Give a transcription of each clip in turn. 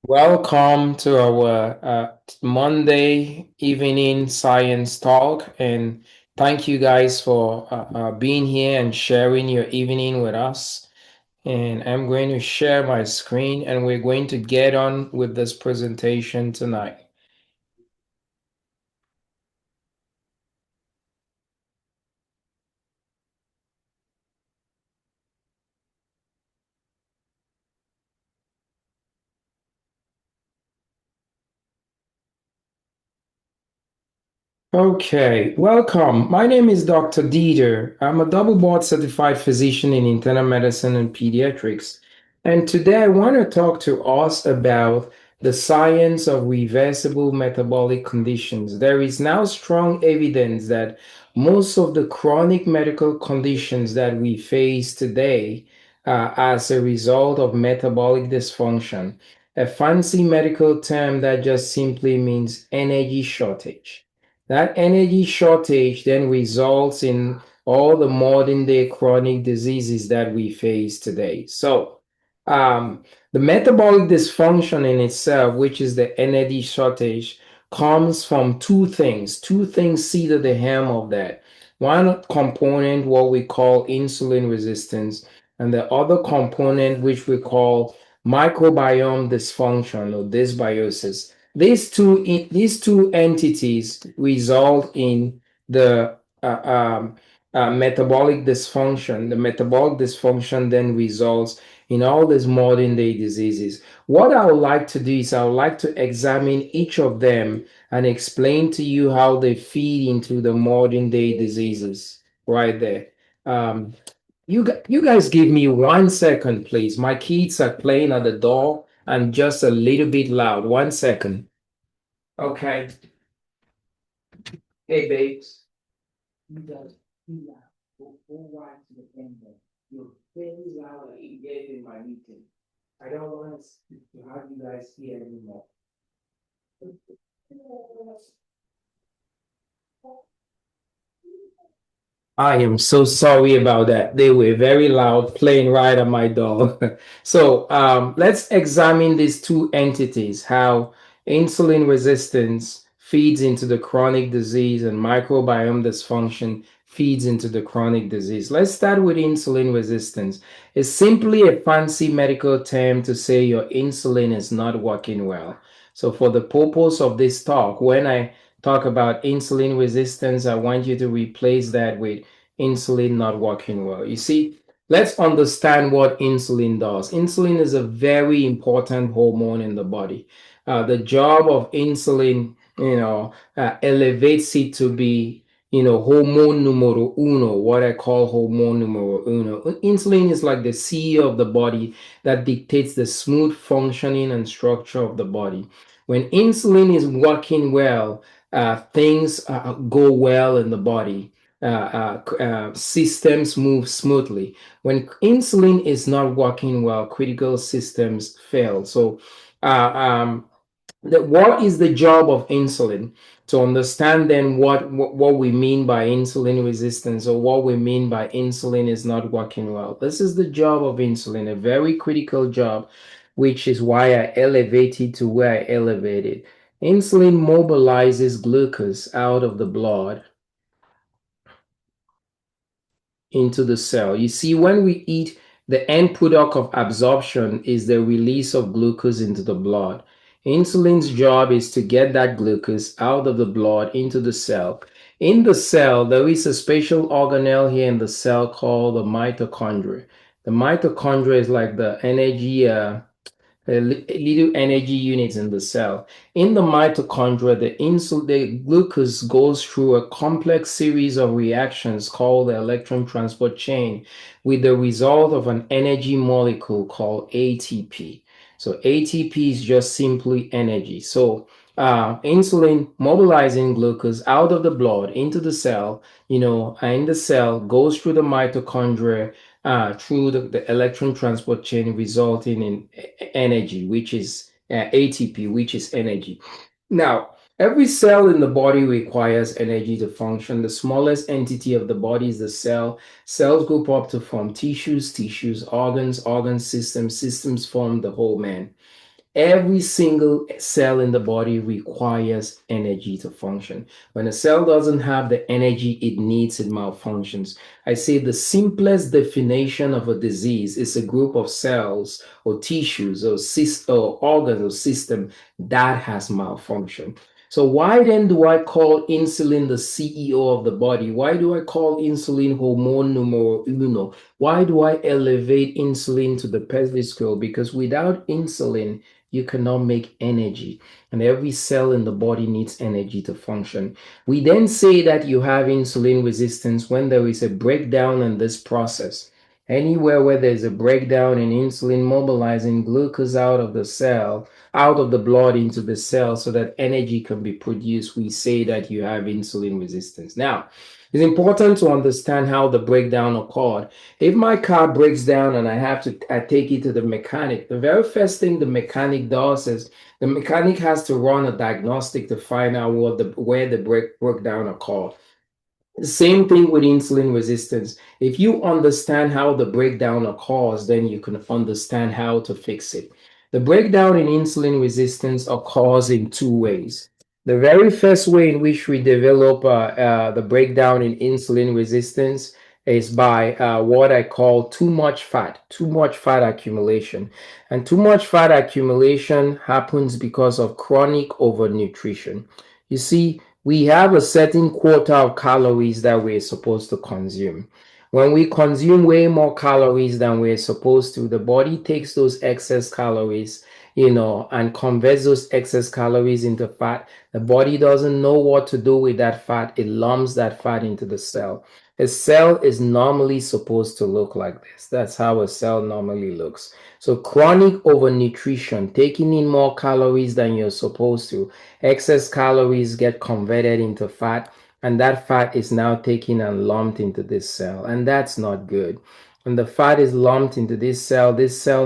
Welcome to our Monday evening science talk, and thank you guys for being here and sharing your evening with us. And I'm going to share my screen, and we're going to get on with this presentation tonight. Okay, welcome. My name is Dr. Dieter. I'm a double board certified physician in internal medicine and pediatrics. And today I want to talk to us about the science of reversible metabolic conditions. There is now strong evidence that most of the chronic medical conditions that we face today as a result of metabolic dysfunction, a fancy medical term that just simply means energy shortage. That energy shortage then results in all the modern day chronic diseases that we face today. Um, the metabolic dysfunction in itself, which is the energy shortage, comes from two things. Two things sit at the helm of that. One component, what we call insulin resistance, and the other component, which we call microbiome dysfunction or dysbiosis. These two entities result in the metabolic dysfunction. The metabolic dysfunction then results in all these modern day diseases. What I would like to do is I would like to examine each of them and explain to you how they feed into the modern day diseases right there. Um, you guys give me 1 second, please. My kids are playing at the door and just a little bit loud. 1 second. Okay. Hey, babes. You guys, you guys, go right to the end there. You're very loud and engaged in my meeting. I don't want to have you guys here anymore. I am so sorry about that. They were very loud, playing right at my door. Let's examine these two entities, how insulin resistance feeds into the chronic disease and microbiome dysfunction feeds into the chronic disease. Let's start with insulin resistance. It's simply a fancy medical term to say your insulin is not working well. So, for the purpose of this talk, when I talk about insulin resistance, I want you to replace that with insulin not working well. You see, let's understand what insulin does. Insulin is a very important hormone in the body. The job of insulin, elevates it to be, hormone numero uno, what I call hormone numero uno. Insulin is like the CEO of the body that dictates the smooth functioning and structure of the body. When insulin is working well, things go well in the body. Systems move smoothly. When insulin is not working well, critical systems fail. Uh, um, what is the job of insulin? To understand then what we mean by insulin resistance or what we mean by insulin is not working well. This is the job of insulin, a very critical job, which is why I elevated to where I elevated. Insulin mobilizes glucose out of the blood into the cell. You see, when we eat, the end product of absorption is the release of glucose into the blood. Insulin's job is to get that glucose out of the blood into the cell. In the cell, there is a special organelle here in the cell called the mitochondria. The mitochondria is like the energy little energy units in the cell. In the mitochondria, the glucose goes through a complex series of reactions called the electron transport chain with the result of an energy molecule called ATP. So ATP is just simply energy. Insulin mobilizing glucose out of the blood into the cell, and the cell goes through the mitochondria through the electron transport chain, resulting in energy, which is ATP, which is energy. Now, every cell in the body requires energy to function. The smallest entity of the body is the cell. Cells group up to form tissues, organs, systems form the whole man. Every single cell in the body requires energy to function. When a cell doesn't have the energy it needs, it malfunctions. I say the simplest definition of a disease is a group of cells or tissues or organs or system that has malfunction. So why then do I call insulin the CEO of the body? Why do I call insulin hormone numero uno? Why do I elevate insulin to the pedestal? Because without insulin, you cannot make energy, and every cell in the body needs energy to function. We then say that you have insulin resistance when there is a breakdown in this process. Anywhere where there's a breakdown in insulin mobilizing glucose out of the cell, out of the blood into the cell so that energy can be produced, we say that you have insulin resistance. Now, it's important to understand how the breakdown occurred. If my car breaks down and I take it to the mechanic, the very first thing the mechanic does is the mechanic has to run a diagnostic to find out where the breakdown occurred. The same thing with insulin resistance. If you understand how the breakdown occurs, then you can understand how to fix it. The breakdown in insulin resistance occurs in two ways. The very first way in which we develop the breakdown in insulin resistance is by what I call too much fat accumulation. And too much fat accumulation happens because of chronic overnutrition. You see, we have a certain quota of calories that we're supposed to consume. When we consume way more calories than we're supposed to, the body takes those excess calories, and converts those excess calories into fat. The body doesn't know what to do with that fat. It lumps that fat into the cell. A cell is normally supposed to look like this. That's how a cell normally looks. So chronic overnutrition, taking in more calories than you're supposed to, excess calories get converted into fat, and that fat is now taken and lumped into this cell, and that's not good. When the fat is lumped into this cell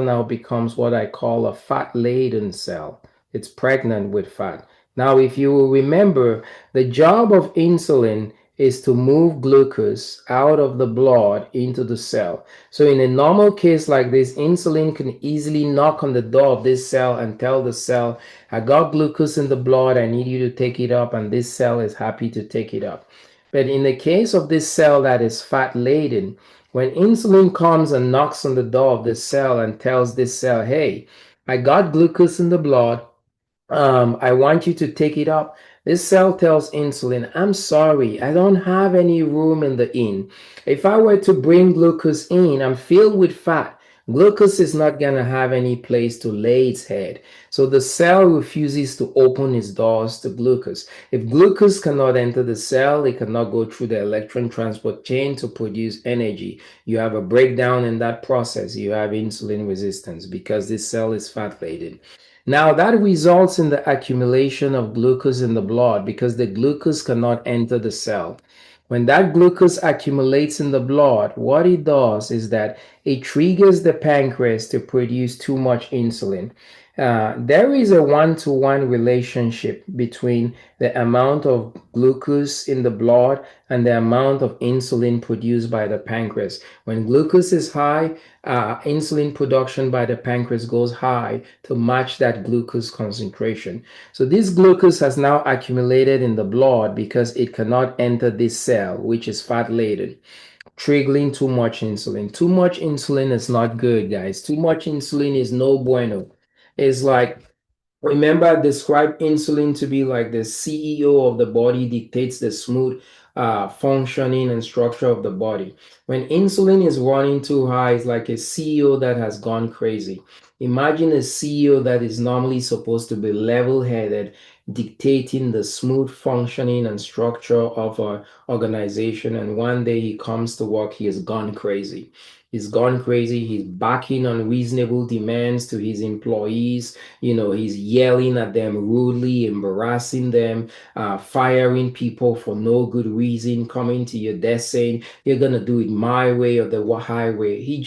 now becomes what I call a fat laden cell. It's pregnant with fat. Now, if you will remember, the job of insulin is to move glucose out of the blood into the cell. So in a normal case like this, insulin can easily knock on the door of this cell and tell the cell, I got glucose in the blood, I need you to take it up, and this cell is happy to take it up. But in the case of this cell that is fat laden, when insulin comes and knocks on the door of this cell and tells this cell, hey, I got glucose in the blood, I want you to take it up. This cell tells insulin, I'm sorry, I don't have any room in the inn. If I were to bring glucose in, I'm filled with fat. Glucose is not going to have any place to lay its head. So the cell refuses to open its doors to glucose. If glucose cannot enter the cell, it cannot go through the electron transport chain to produce energy. You have a breakdown in that process. You have insulin resistance because this cell is fat laden. Now that results in the accumulation of glucose in the blood because the glucose cannot enter the cell. When that glucose accumulates in the blood, what it does is that it triggers the pancreas to produce too much insulin. There is a one-to-one relationship between the amount of glucose in the blood and the amount of insulin produced by the pancreas. When glucose is high, insulin production by the pancreas goes high to match that glucose concentration. So this glucose has now accumulated in the blood because it cannot enter this cell, which is fat laden, triggering too much insulin. Too much insulin is not good, guys. Too much insulin is no bueno. It's like, remember, I described insulin to be like the CEO of the body, dictates the smooth functioning and structure of the body. When insulin is running too high, it's like a CEO that has gone crazy. Imagine a CEO that is normally supposed to be level-headed, dictating the smooth functioning and structure of an organization, and one day he comes to work, he has gone crazy. He's gone crazy. He's backing unreasonable demands to his employees. He's yelling at them rudely, embarrassing them, firing people for no good reason, coming to your desk saying, you're going to do it my way or the highway. He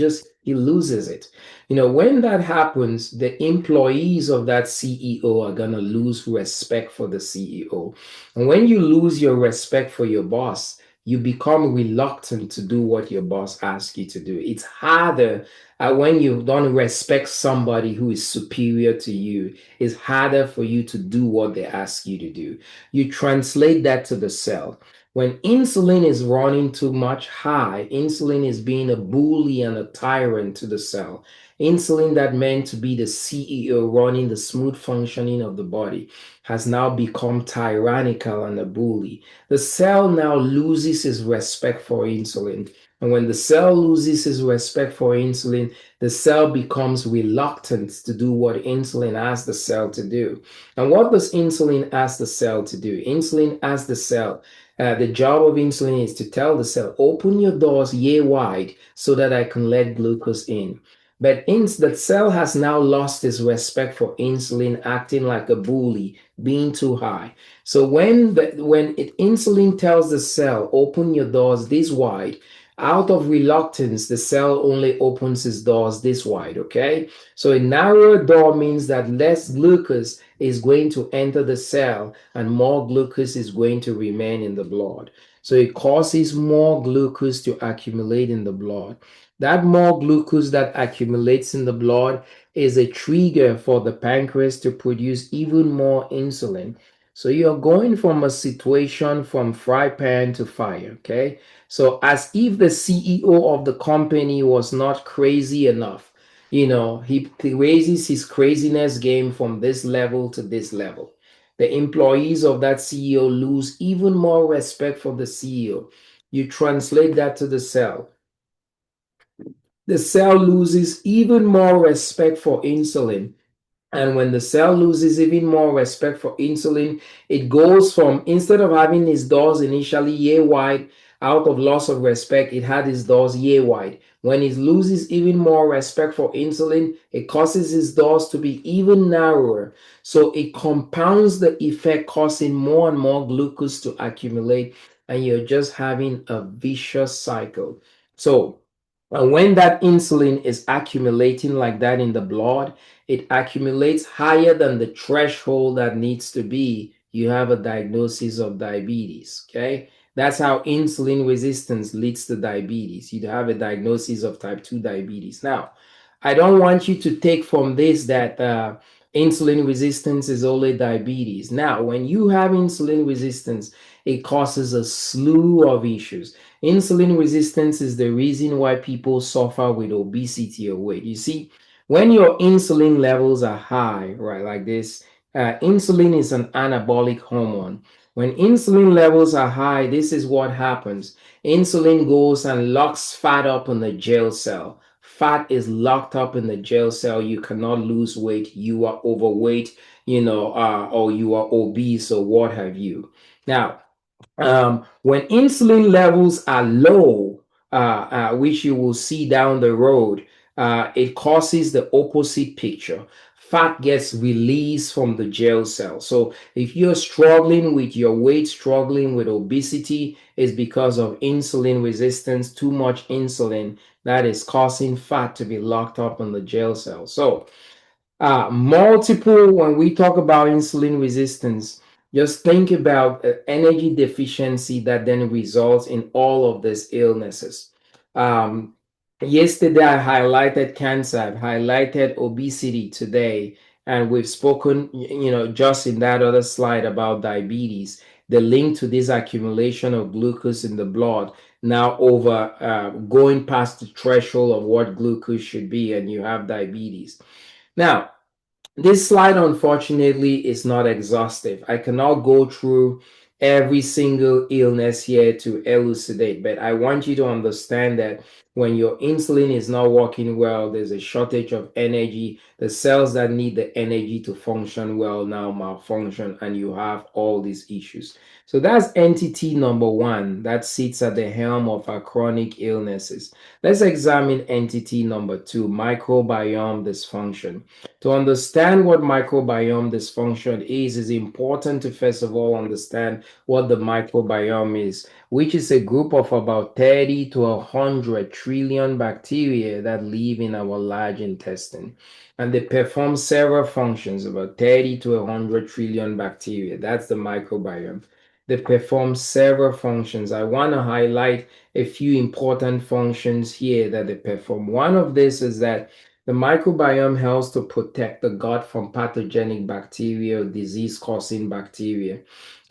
loses it. When that happens, the employees of that CEO are going to lose respect for the CEO. And when you lose your respect for your boss, you become reluctant to do what your boss asks you to do. It's harder when you don't respect somebody who is superior to you. It's harder for you to do what they ask you to do. You translate that to the cell. When insulin is running too much high, insulin is being a bully and a tyrant to the cell. Insulin that meant to be the CEO running the smooth functioning of the body has now become tyrannical and a bully. The cell now loses its respect for insulin. And when the cell loses its respect for insulin, the cell becomes reluctant to do what insulin asks the cell to do. And what does insulin ask the cell to do? Insulin asks the cell, the job of insulin is to tell the cell, open your doors yay wide so that I can let glucose in. But the cell has now lost its respect for insulin, acting like a bully, being too high. So insulin tells the cell, open your doors this wide, out of reluctance, the cell only opens its doors this wide, okay? So a narrower door means that less glucose is going to enter the cell and more glucose is going to remain in the blood. So it causes more glucose to accumulate in the blood. That more glucose that accumulates in the blood is a trigger for the pancreas to produce even more insulin. So you're going from a situation from fry pan to fire, okay? So as if the CEO of the company was not crazy enough, he raises his craziness game from this level to this level. The employees of that CEO lose even more respect for the CEO. You translate that to the cell. The cell loses even more respect for insulin. And when the cell loses even more respect for insulin, it goes from, instead of having its doors initially yay wide, out of loss of respect, it had its doors yay wide. When it loses even more respect for insulin, it causes its doors to be even narrower. So it compounds the effect, causing more and more glucose to accumulate, and you're just having a vicious cycle. So, and when that insulin is accumulating like that in the blood, it accumulates higher than the threshold that needs to be, you have a diagnosis of diabetes. Okay. That's how insulin resistance leads to diabetes. You have a diagnosis of type 2 diabetes. Now, I don't want you to take from this that insulin resistance is only diabetes. Now, when you have insulin resistance, it causes a slew of issues. Insulin resistance is the reason why people suffer with obesity or weight. You see, when your insulin levels are high, right, like this, insulin is an anabolic hormone. When insulin levels are high, this is what happens. Insulin goes and locks fat up in the jail cell. Fat is locked up in the jail cell. You cannot lose weight. You are overweight, or you are obese or what have you. Now, when insulin levels are low, which you will see down the road, it causes the opposite picture. Fat gets released from the jail cell. So if you're struggling with your weight, struggling with obesity, it's because of insulin resistance, too much insulin that is causing fat to be locked up in the jail cell. So multiple, when we talk about insulin resistance, just think about energy deficiency that then results in all of these illnesses. Um, Yesterday, I highlighted cancer, I've highlighted obesity today, and we've spoken, just in that other slide about diabetes, the link to this accumulation of glucose in the blood now over going past the threshold of what glucose should be, and you have diabetes. Now, this slide, unfortunately, is not exhaustive. I cannot go through every single illness here to elucidate, but I want you to understand that when your insulin is not working well, there's a shortage of energy. The cells that need the energy to function well now malfunction, and you have all these issues. So that's entity number one that sits at the helm of our chronic illnesses. Let's examine entity number two, microbiome dysfunction. To understand what microbiome dysfunction is important to first of all understand what the microbiome is, which is a group of about 30 to 100 trillion bacteria that live in our large intestine. And they perform several functions, about 30 to 100 trillion bacteria. That's the microbiome. They perform several functions. I want to highlight a few important functions here that they perform. One of this is that the microbiome helps to protect the gut from pathogenic bacteria or disease-causing bacteria.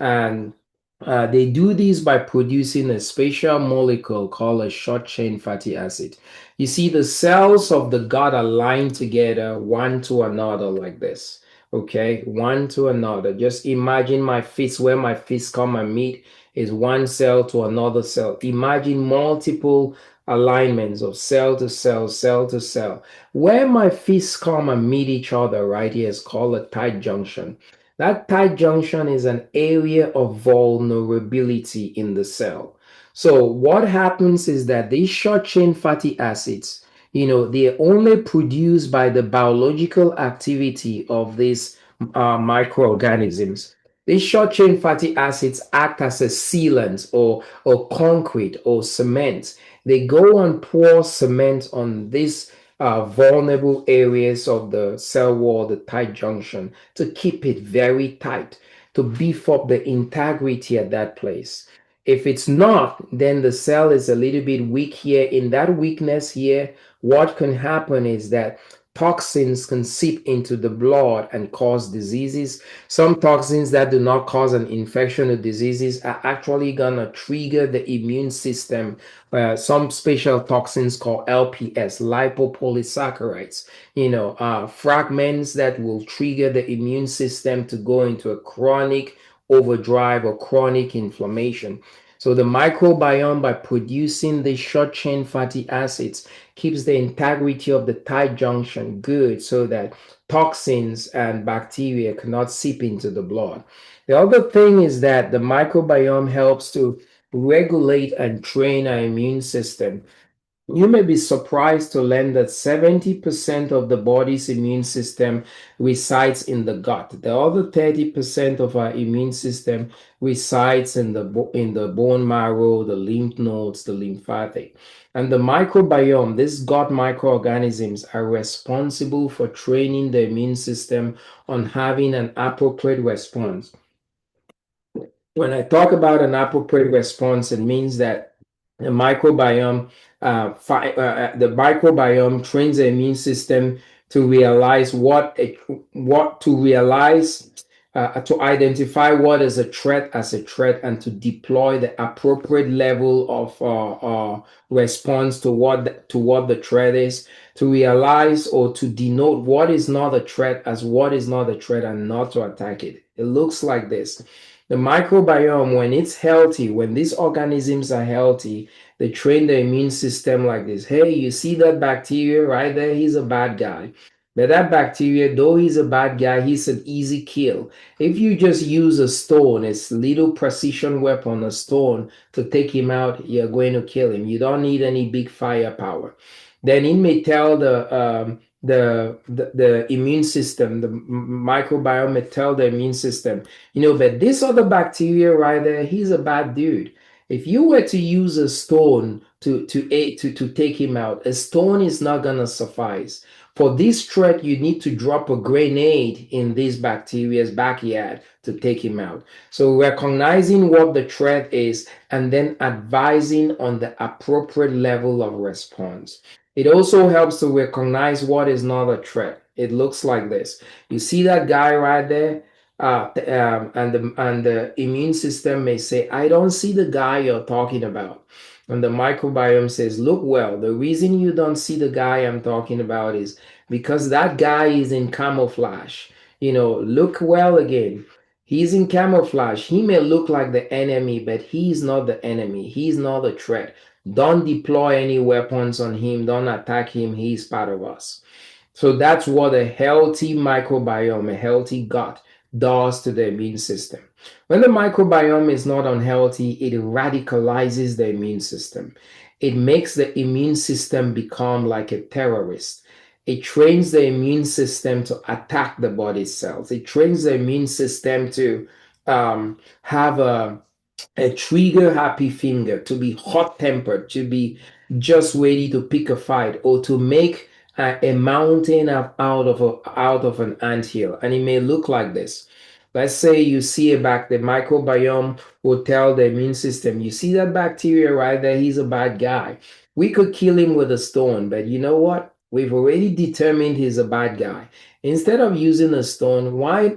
And they do this by producing a special molecule called a short-chain fatty acid. You see, the cells of the gut are lined together one to another like this. Okay, one to another. Just imagine my fist, where my fists come and meet is one cell to another cell. Imagine multiple alignments of cell to cell, cell to cell. Where my fists come and meet each other right here is called a tight junction. That tight junction is an area of vulnerability in the cell. So what happens is that these short chain fatty acids, they're only produced by the biological activity of these microorganisms. These short chain fatty acids act as a sealant or concrete or cement. They go and pour cement on these vulnerable areas of the cell wall, the tight junction, to keep it very tight, to beef up the integrity at that place. If it's not, then the cell is a little bit weak here. In that weakness here, what can happen is that toxins can seep into the blood and cause diseases. Some toxins that do not cause an infection or diseases are actually gonna trigger the immune system. Some special toxins called LPS, lipopolysaccharides, fragments that will trigger the immune system to go into a chronic overdrive or chronic inflammation. So the microbiome, by producing the short chain fatty acids, keeps the integrity of the tight junction good so that toxins and bacteria cannot seep into the blood. The other thing is that the microbiome helps to regulate and train our immune system. You may be surprised to learn that 70% of the body's immune system resides in the gut. The other 30% of our immune system resides in the bone marrow, the lymph nodes, the lymphatic. And the microbiome, these gut microorganisms, are responsible for training the immune system on having an appropriate response. When I talk about an appropriate response, it means that the microbiome, the microbiome trains the immune system to realize to identify what is a threat as a threat, and to deploy the appropriate level of response to what the threat is, to realize or to denote what is not a threat as what is not a threat, and not to attack it. It looks like this. The microbiome, when it's healthy, when these organisms are healthy, they train the immune system like this. Hey, you see that bacteria right there? He's a bad guy. But that bacteria, though he's a bad guy, he's an easy kill. If you just use a stone, a little precision weapon, a stone, to take him out, you're going to kill him. You don't need any big firepower. Then it may tell the immune system, the microbiome may tell the immune system, but this other bacteria right there, he's a bad dude. If you were to use a stone to take him out, a stone is not gonna suffice. For this threat, you need to drop a grenade in this bacteria's backyard to take him out. So recognizing what the threat is and then advising on the appropriate level of response. It also helps to recognize what is not a threat. It looks like this. You see that guy right there? And the immune system may say, I don't see the guy you're talking about. And the microbiome says, look, well, the reason you don't see the guy I'm talking about is because that guy is in camouflage. Look well again. He's in camouflage. He may look like the enemy, but he's not the enemy. He's not a threat. Don't deploy any weapons on him. Don't attack him. He's part of us. So that's what a healthy microbiome, a healthy gut, does to the immune system. When the microbiome is not unhealthy, it radicalizes the immune system. It makes the immune system become like a terrorist. It trains the immune system to attack the body cells. It trains the immune system to have a trigger happy finger, to be hot tempered, to be just ready to pick a fight, or to make a mountain out of an anthill. And it may look like this. Let's say you see the microbiome will tell the immune system, you see that bacteria right there, he's a bad guy. We could kill him with a stone, but you know what? We've already determined he's a bad guy. Instead of using a stone, why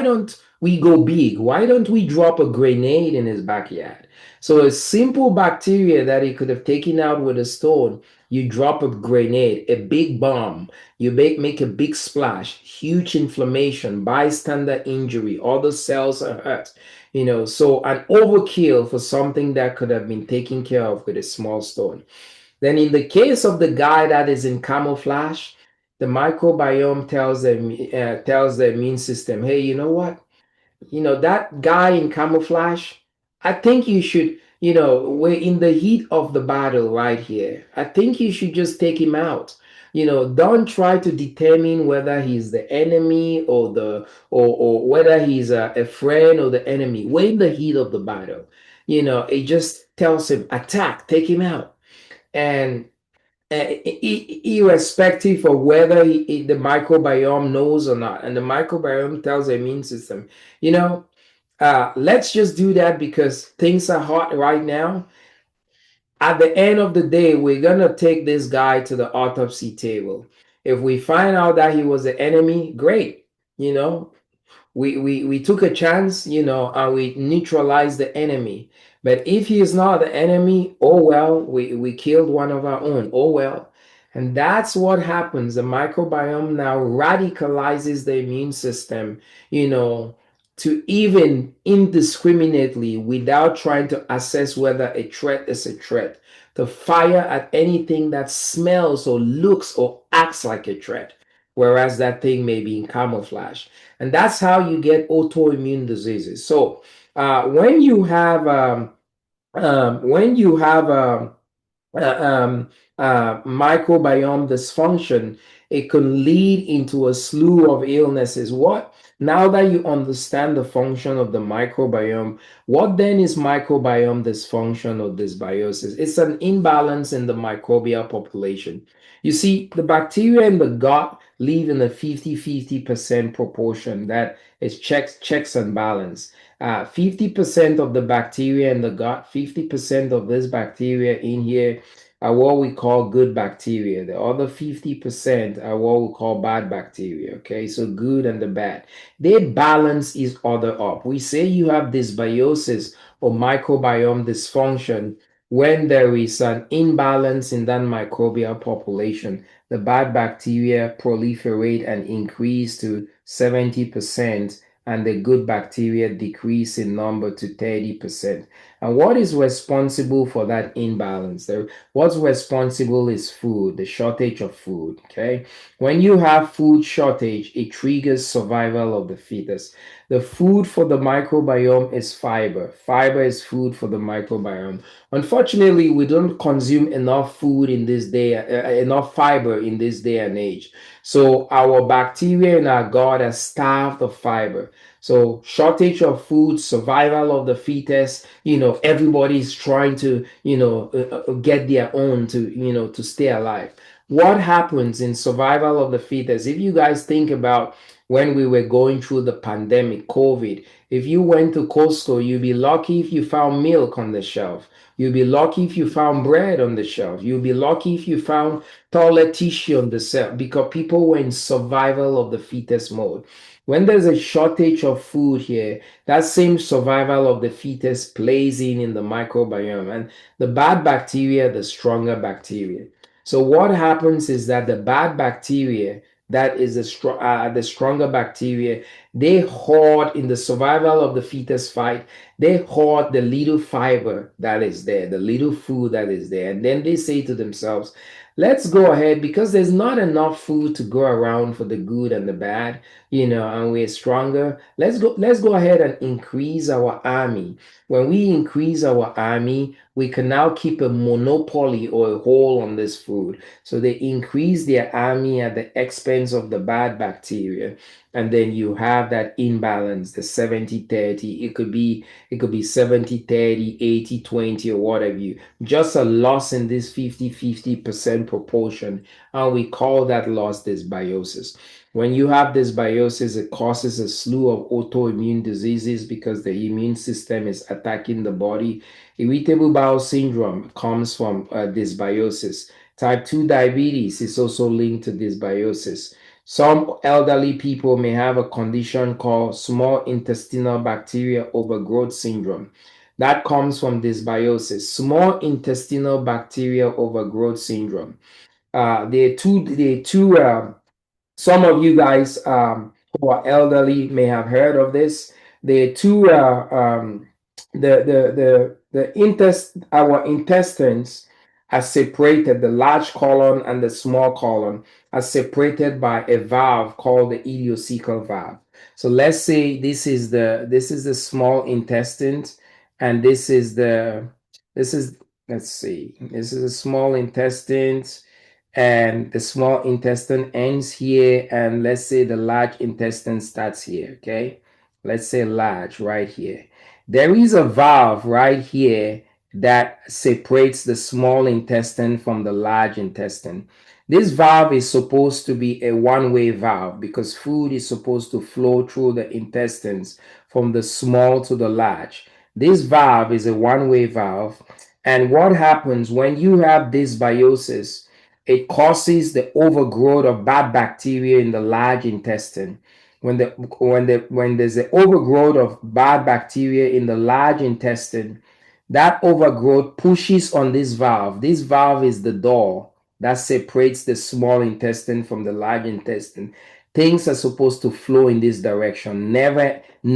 don't we go big? Why don't we drop a grenade in his backyard? So a simple bacteria that he could have taken out with a stone, you drop a grenade, a big bomb, you make a big splash, huge inflammation, bystander injury, all the cells are hurt. So an overkill for something that could have been taken care of with a small stone. Then in the case of the guy that is in camouflage, the microbiome tells the immune system, hey, you know what? That guy in camouflage, I think you should, we're in the heat of the battle right here. I think you should just take him out. Don't try to determine whether he's the enemy or whether he's a friend or the enemy. We're in the heat of the battle. It just tells him, attack, take him out. And irrespective of whether the microbiome knows or not, and the microbiome tells the immune system, you know, let's just do that because things are hot right now. At the end of the day, we're gonna take this guy to the autopsy table. If we find out that he was the enemy, great. You know, we took a chance, and we neutralized the enemy. But if he is not the enemy, oh well, we killed one of our own. Oh well. And that's what happens. The microbiome now radicalizes the immune system, you know, to even indiscriminately, without trying to assess whether a threat is a threat, to fire at anything that smells or looks or acts like a threat, whereas that thing may be in camouflage. And that's how you get autoimmune diseases. So when you have when you have uh, um, microbiome dysfunction, it can lead into a slew of illnesses. Now that you understand the function of the microbiome, what then is microbiome dysfunction or dysbiosis? It's an imbalance in the microbial population. You see, the bacteria in the gut live in a 50-50% proportion. That is checks and balance. 50% of the bacteria in the gut, 50% of this bacteria in here are what we call good bacteria. The other 50% are what we call bad bacteria. Okay, so good and the bad. They balance each other up. We say you have dysbiosis or microbiome dysfunction when there is an imbalance in that microbial population. The bad bacteria proliferate and increase to 70%, and the good bacteria decrease in number to 30%. And what is responsible for that imbalance? What's responsible is food, the shortage of food. Okay. When you have food shortage, it triggers survival of the fetus. The food for the microbiome is fiber. Fiber is food for the microbiome. Unfortunately, we don't consume enough food in this day, enough fiber in this day and age. So our bacteria in our gut are starved of fiber. So shortage of food, survival of the fetus, everybody's trying to, get their own to, to stay alive. What happens in survival of the fetus? If you guys think about when we were going through the pandemic, COVID, if you went to Costco, you'd be lucky if you found milk on the shelf. You'd be lucky if you found bread on the shelf. You'd be lucky if you found toilet tissue on the shelf because people were in survival of the fetus mode. When there's a shortage of food here, that same survival of the fetus plays in the microbiome, and the bad bacteria, the stronger bacteria. So what happens is that the bad bacteria, that is the stronger bacteria, they hoard in the survival of the fetus fight. They hoard the little fiber that is there, the little food that is there, and then they say to themselves, let's go ahead because there's not enough food to go around for the good and the bad, and we're stronger. Let's go ahead and increase our army. When we increase our army, we can now keep a monopoly or a hold on this food. So they increase their army at the expense of the bad bacteria. And then you have that imbalance, the 70-30. It could be 70-30, 80-20, or whatever you. Just a loss in this 50-50% proportion. And we call that loss dysbiosis. When you have dysbiosis, it causes a slew of autoimmune diseases because the immune system is attacking the body. Irritable bowel syndrome comes from dysbiosis. Type 2 diabetes is also linked to dysbiosis. Some elderly people may have a condition called small intestinal bacteria overgrowth syndrome. That comes from dysbiosis. Small intestinal bacteria overgrowth syndrome. Some of you guys who are elderly may have heard of this. The two our intestines are separated. The large colon and the small colon are separated by a valve called the ileocecal valve. So let's say this is the small intestine, and this is let's see, this is a small intestine, and the small intestine ends here, and let's say the large intestine starts here. Okay, let's say large right here. There is a valve right here that separates the small intestine from the large intestine. This valve is supposed to be a one-way valve because food is supposed to flow through the intestines from the small to the large. This valve is a one-way valve, and what happens when you have dysbiosis? It causes the overgrowth of bad bacteria in the large intestine. When there's the overgrowth of bad bacteria in the large intestine, that overgrowth pushes on this valve. This valve is the door that separates the small intestine from the large intestine. Things are supposed to flow in this direction, never in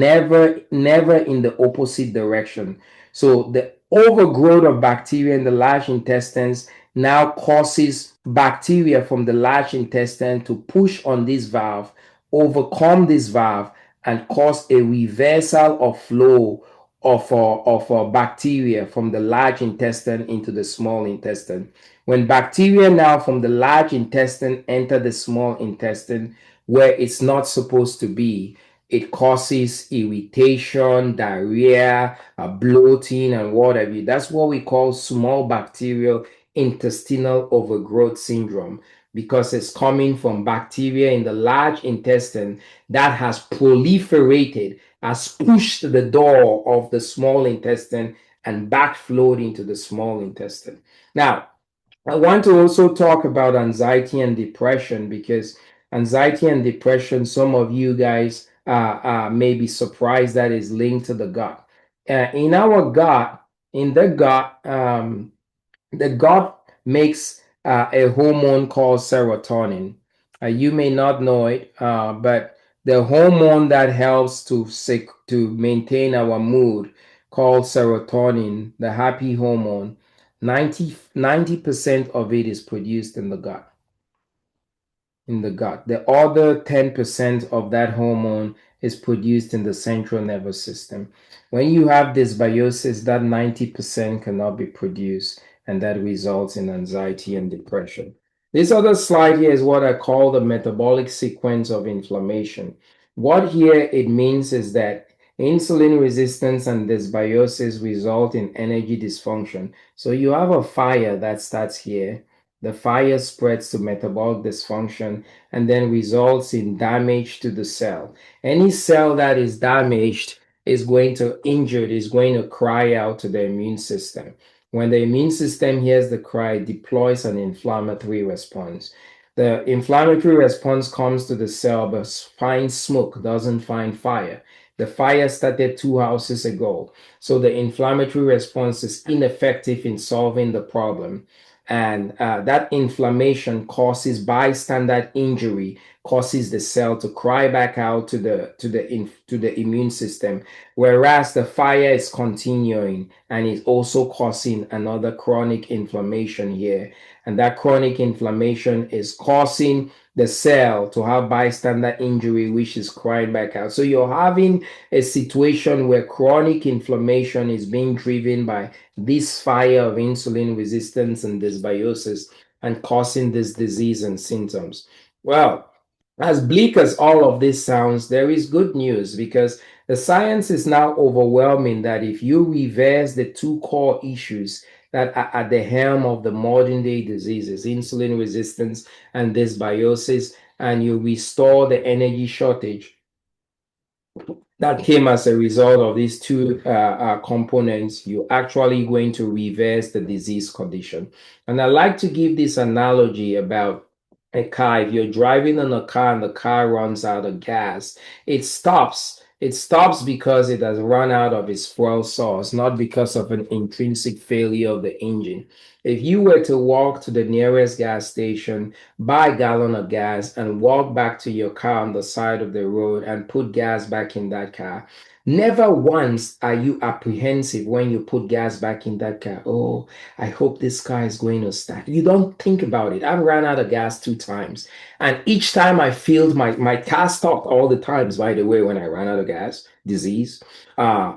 the opposite direction. So the overgrowth of bacteria in the large intestines now causes bacteria from the large intestine to push on this valve, overcome this valve, and cause a reversal of flow of bacteria from the large intestine into the small intestine. When bacteria now from the large intestine enter the small intestine where it's not supposed to be, it causes irritation, diarrhea, bloating, and whatever. That's what we call small bacterial intestinal overgrowth syndrome, because it's coming from bacteria in the large intestine that has proliferated, has pushed the door of the small intestine and backflowed into the small intestine. Now, I want to also talk about anxiety and depression, because anxiety and depression, some of you guys may be surprised that is linked to the gut. In our gut, in the gut makes a hormone called serotonin. You may not know it, but the hormone that helps to maintain our mood, called serotonin, the happy hormone, 90% of it is produced in the gut. The other 10% of that hormone is produced in the central nervous system. When you have dysbiosis, that 90% cannot be produced, and that results in anxiety and depression. This other slide here is what I call the metabolic sequence of inflammation. What here it means is that insulin resistance and dysbiosis result in energy dysfunction. So you have a fire that starts here. The fire spreads to metabolic dysfunction and then results in damage to the cell. Any cell that is damaged is going to injured, is going to cry out to the immune system. When the immune system hears the cry, it deploys an inflammatory response. The inflammatory response comes to the cell but finds smoke, doesn't find fire. The fire started 2 houses ago. So the inflammatory response is ineffective in solving the problem, and that inflammation causes bystander injury, causes the cell to cry back out to the immune system, whereas the fire is continuing and is also causing another chronic inflammation here, and that chronic inflammation is causing the cell to have bystander injury, which is crying back out. So you're having a situation where chronic inflammation is being driven by this fire of insulin resistance and dysbiosis and causing this disease and symptoms. Well, as bleak as all of this sounds, there is good news, because the science is now overwhelming that if you reverse the two core issues that are at the helm of the modern day diseases, insulin resistance and dysbiosis, and you restore the energy shortage that came as a result of these two components, you're actually going to reverse the disease condition. And I like to give this analogy about a car. If you're driving in a car and the car runs out of gas, it stops. It stops because it has run out of its fuel source, not because of an intrinsic failure of the engine. If you were to walk to the nearest gas station, buy a gallon of gas, and walk back to your car on the side of the road and put gas back in that car, never once are you apprehensive when you put gas back in that car. Oh, I hope this car is going to start. You don't think about it. I've ran out of gas 2 times. And each time I filled my car stopped all the times, by the way, when I ran out of gas, disease. Uh,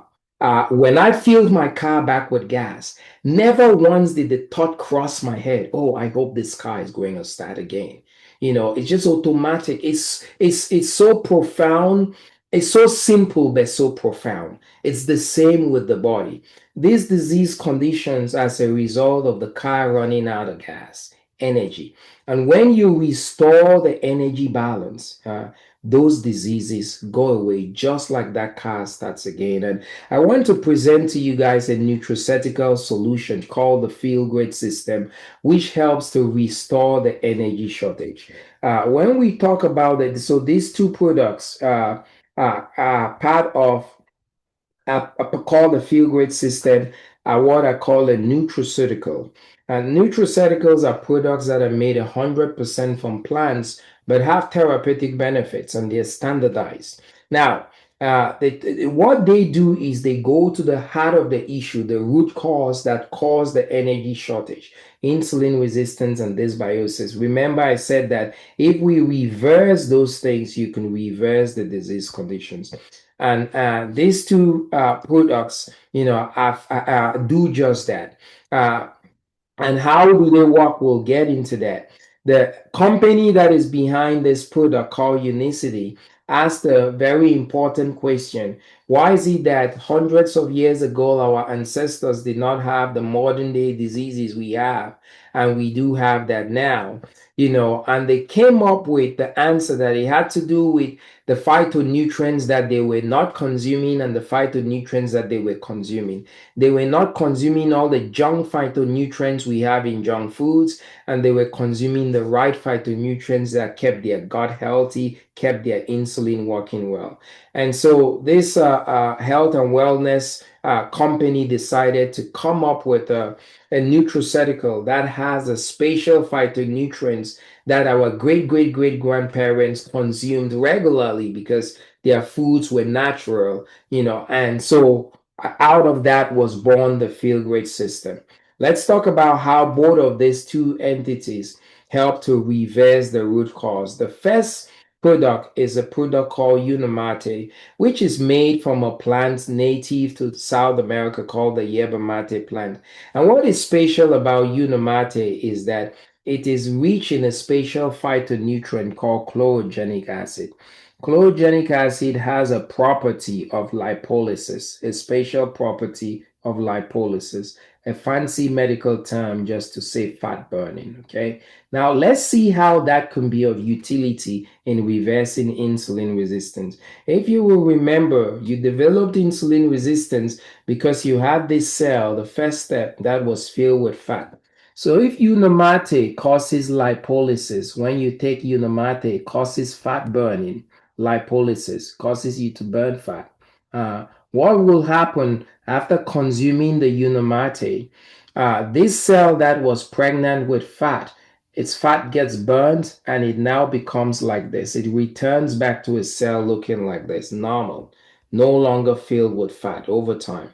when I filled my car back with gas, never once did the thought cross my head, oh, I hope this car is going to start again. It's just automatic. It's so profound. It's so simple, but so profound. It's the same with the body. These disease conditions as a result of the car running out of gas, energy. And when you restore the energy balance, those diseases go away just like that car starts again. And I want to present to you guys a nutraceutical solution called the Feel Great System, which helps to restore the energy shortage. When we talk about it, so these two products are part of called the Feel Great System are what I call a nutraceutical. And nutraceuticals are products that are made 100% from plants but have therapeutic benefits and they're standardized. Now, what they do is they go to the heart of the issue, the root cause that caused the energy shortage, insulin resistance, and dysbiosis. Remember, I said that if we reverse those things, you can reverse the disease conditions. And these two products, do just that. And how do they work? We'll get into that. The company that is behind this product called Unicity asked a very important question. Why is it that hundreds of years ago our ancestors did not have the modern day diseases we have, and we do have that now? And they came up with the answer that it had to do with the phytonutrients that they were not consuming and the phytonutrients that they were consuming. They were not consuming all the junk phytonutrients we have in junk foods, and they were consuming the right phytonutrients that kept their gut healthy, kept their insulin working well. And so this health and wellness company decided to come up with a nutraceutical that has a special phytonutrients that our great great great grandparents consumed regularly because their foods were natural, and so out of that was born the Feel Great system. Let's talk about how both of these two entities help to reverse the root cause. The first product is a product called Unimate, which is made from a plant native to South America called the yerba mate plant. And what is special about Unimate is that it is rich in a special phytonutrient called chlorogenic acid. Chlorogenic acid has a property of lipolysis, a special property of lipolysis, a fancy medical term just to say fat burning. Okay. Now let's see how that can be of utility in reversing insulin resistance. If you will remember, you developed insulin resistance because you had this cell, the first step, that was filled with fat. So if Unimate causes lipolysis, when you take Unimate, it causes fat burning. Lipolysis causes you to burn fat. What will happen after consuming the Unimate? This cell that was pregnant with fat, its fat gets burned and it now becomes like this. It returns back to a cell looking like this, normal, no longer filled with fat over time.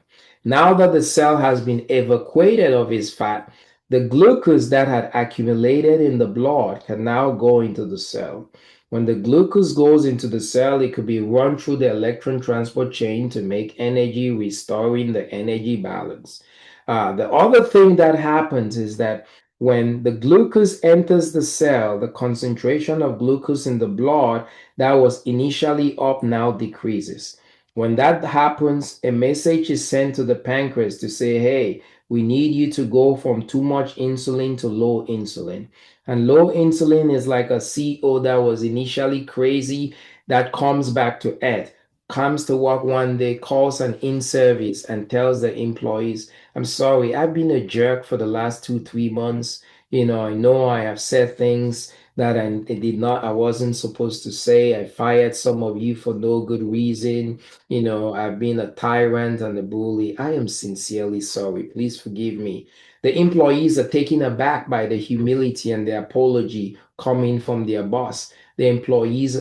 Now that the cell has been evacuated of its fat, the glucose that had accumulated in the blood can now go into the cell. When the glucose goes into the cell, it could be run through the electron transport chain to make energy, restoring the energy balance. The other thing that happens is that when the glucose enters the cell, the concentration of glucose in the blood that was initially up now decreases. When that happens, a message is sent to the pancreas to say, hey, we need you to go from too much insulin to low insulin. And low insulin is like a CEO that was initially crazy that comes back to earth, comes to work one day, calls an in service, and tells the employees, I'm sorry, I've been a jerk for the last 2, 3 months. I know I have said things that I did not, I wasn't supposed to say. I fired some of you for no good reason. I've been a tyrant and a bully. I am sincerely sorry. Please forgive me. The employees are taken aback by the humility and the apology coming from their boss. The employees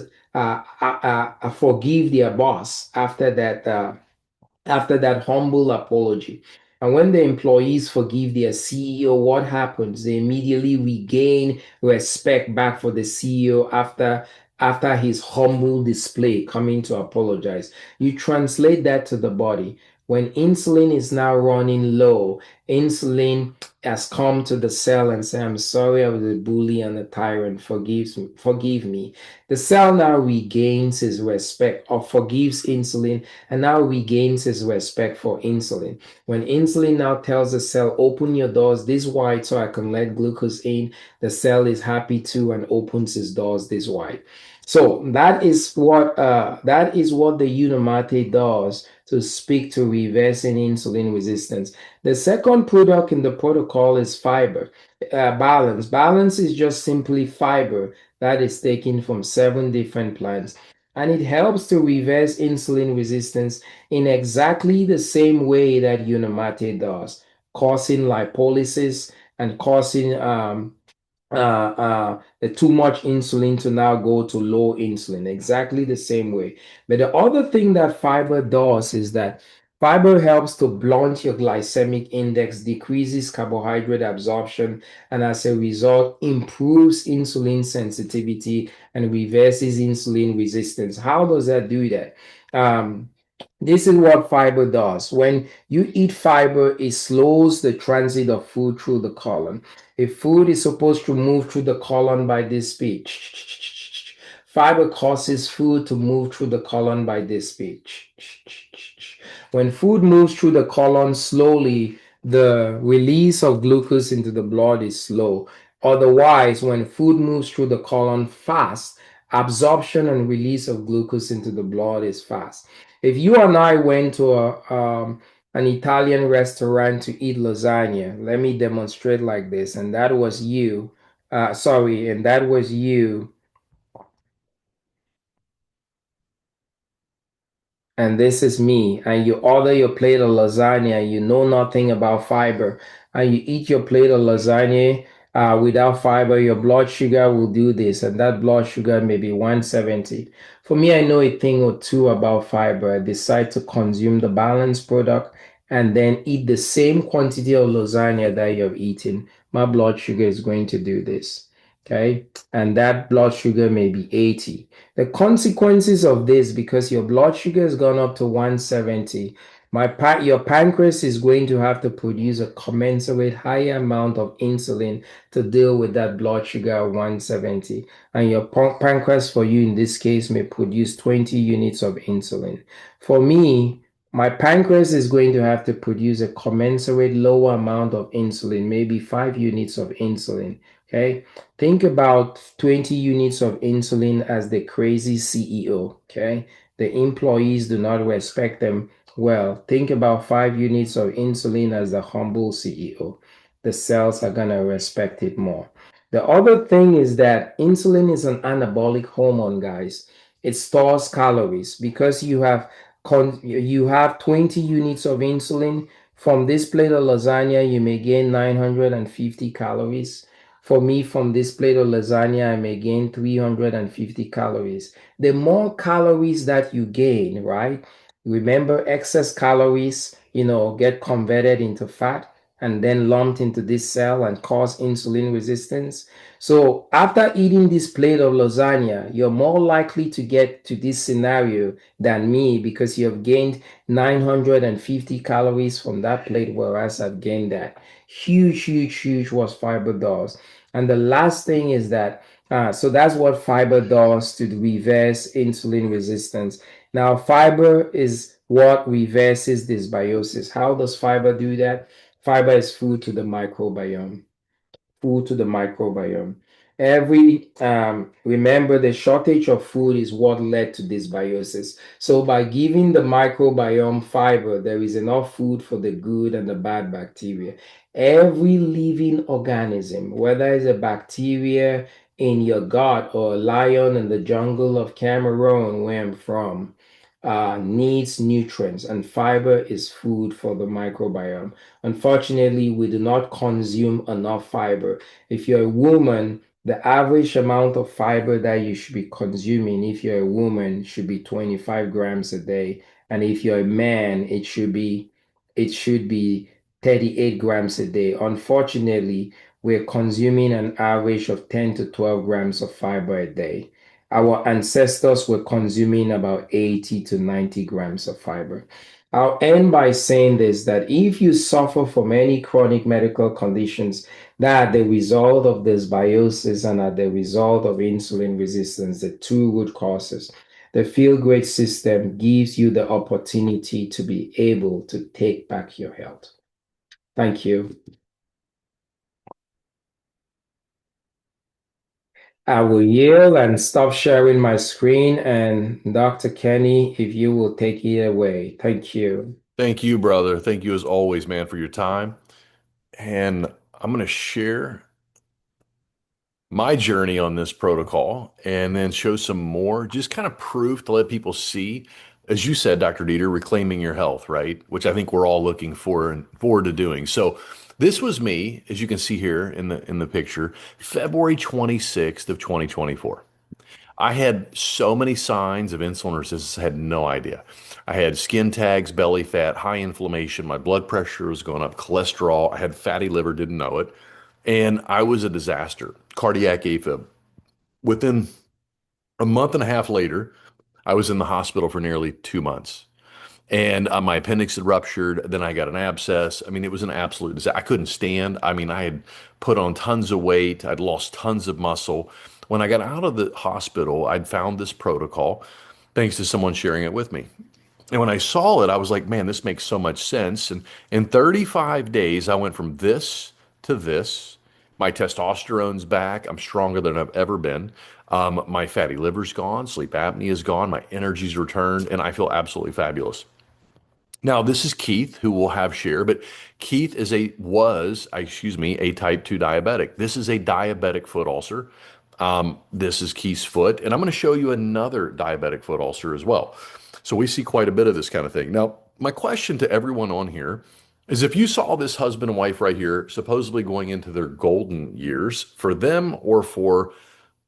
forgive their boss after that humble apology. And when the employees forgive their CEO, what happens? They immediately regain respect back for the CEO after his humble display coming to apologize. You translate that to the body. When insulin is now running low, insulin has come to the cell and say, I'm sorry, I was a bully and a tyrant. Forgive me. The cell now regains his respect or forgives insulin and now regains his respect for insulin. When insulin now tells the cell, open your doors this wide so I can let glucose in, the cell is happy too and opens its doors this wide. So that is what the Unimate does to speak to reversing insulin resistance. The second product in the protocol is fiber. Balance. Balance is just simply fiber that is taken from 7 different plants, and it helps to reverse insulin resistance in exactly the same way that Unimate does, causing lipolysis and causing the too much insulin to now go to low insulin, exactly the same way. But the other thing that fiber does is that fiber helps to blunt your glycemic index, decreases carbohydrate absorption, and as a result, improves insulin sensitivity and reverses insulin resistance. How does that do that? This is what fiber does. When you eat fiber, it slows the transit of food through the colon. If food is supposed to move through the colon by this speed, fiber causes food to move through the colon by this speed. When food moves through the colon slowly, the release of glucose into the blood is slow. Otherwise, when food moves through the colon fast, absorption and release of glucose into the blood is fast. If you and I went to an Italian restaurant to eat lasagna, let me demonstrate like this, and that was you. Sorry, and that was you, and this is me, and you order your plate of lasagna, you know nothing about fiber, and you eat your plate of lasagna without fiber, your blood sugar will do this, and that blood sugar may be 170. For me, I know a thing or two about fiber. I decide to consume the balanced product and then eat the same quantity of lasagna that you've eaten. My blood sugar is going to do this. Okay, and that blood sugar may be 80. The consequences of this, because your blood sugar has gone up to 170, your pancreas is going to have to produce a commensurate higher amount of insulin to deal with that blood sugar at 170. And your pancreas, for you in this case, may produce 20 units of insulin. For me, my pancreas is going to have to produce a commensurate lower amount of insulin, maybe 5 units of insulin. Okay. Think about 20 units of insulin as the crazy CEO, okay? The employees do not respect them well. Think about 5 units of insulin as the humble CEO. The cells are going to respect it more. The other thing is that insulin is an anabolic hormone, guys. It stores calories because you have 20 units of insulin. From this plate of lasagna, you may gain 950 calories. For me, from this plate of lasagna, I may gain 350 calories. The more calories that you gain, right? Remember, excess calories, get converted into fat and then lumped into this cell and cause insulin resistance. So after eating this plate of lasagna, you're more likely to get to this scenario than me because you have gained 950 calories from that plate, whereas I've gained that. Huge, huge, huge what fiber does. And the last thing is that, so that's what fiber does to reverse insulin resistance. Now, fiber is what reverses dysbiosis. How does fiber do that? Fiber is food to the microbiome. Food to the microbiome. Remember, the shortage of food is what led to dysbiosis. So by giving the microbiome fiber, there is enough food for the good and the bad bacteria. Every living organism, whether it's a bacteria in your gut or a lion in the jungle of Cameroon, where I'm from, needs nutrients, and fiber is food for the microbiome. Unfortunately, we do not consume enough fiber. If you're a woman, the average amount of fiber that you should be consuming if you're a woman should be 25 grams a day. And if you're a man, it should be 38 grams a day. Unfortunately, we're consuming an average of 10 to 12 grams of fiber a day. Our ancestors were consuming about 80 to 90 grams of fiber. I'll end by saying this, that if you suffer from any chronic medical conditions that are the result of dysbiosis and are the result of insulin resistance, the two root causes, the Feel Great system gives you the opportunity to be able to take back your health. Thank you. I will yield and stop sharing my screen. And Dr. Kenny, if you will take it away. Thank you. Thank you, brother. Thank you as always, man, for your time. And I'm going to share my journey on this protocol and then show some more, just kind of proof to let people see, as you said, Dr. Dieter, reclaiming your health, right? Which I think we're all looking for and forward to doing. So this was me, as you can see here in the picture, February 26th of 2024. I had so many signs of insulin resistance, I had no idea. I had skin tags, belly fat, high inflammation, my blood pressure was going up, cholesterol, I had fatty liver, didn't know it, and I was a disaster. Cardiac AFib. Within a month and a half later, I was in the hospital for nearly 2 months. And my appendix had ruptured. Then I got an abscess. I mean, it was an absolute disaster. I couldn't stand. I mean, I had put on tons of weight. I'd lost tons of muscle. When I got out of the hospital, I'd found this protocol thanks to someone sharing it with me. And when I saw it, I was like, man, this makes so much sense. And in 35 days, I went from this to this. My testosterone's back. I'm stronger than I've ever been. My fatty liver's gone. Sleep apnea is gone. My energy's returned. And I feel absolutely fabulous. Now, this is Keith who will have share, but Keith excuse me, a type 2 diabetic. This is a diabetic foot ulcer. This is Keith's foot, and I'm going to show you another diabetic foot ulcer as well. So we see quite a bit of this kind of thing. Now, my question to everyone on here is if you saw this husband and wife right here, supposedly going into their golden years for them or for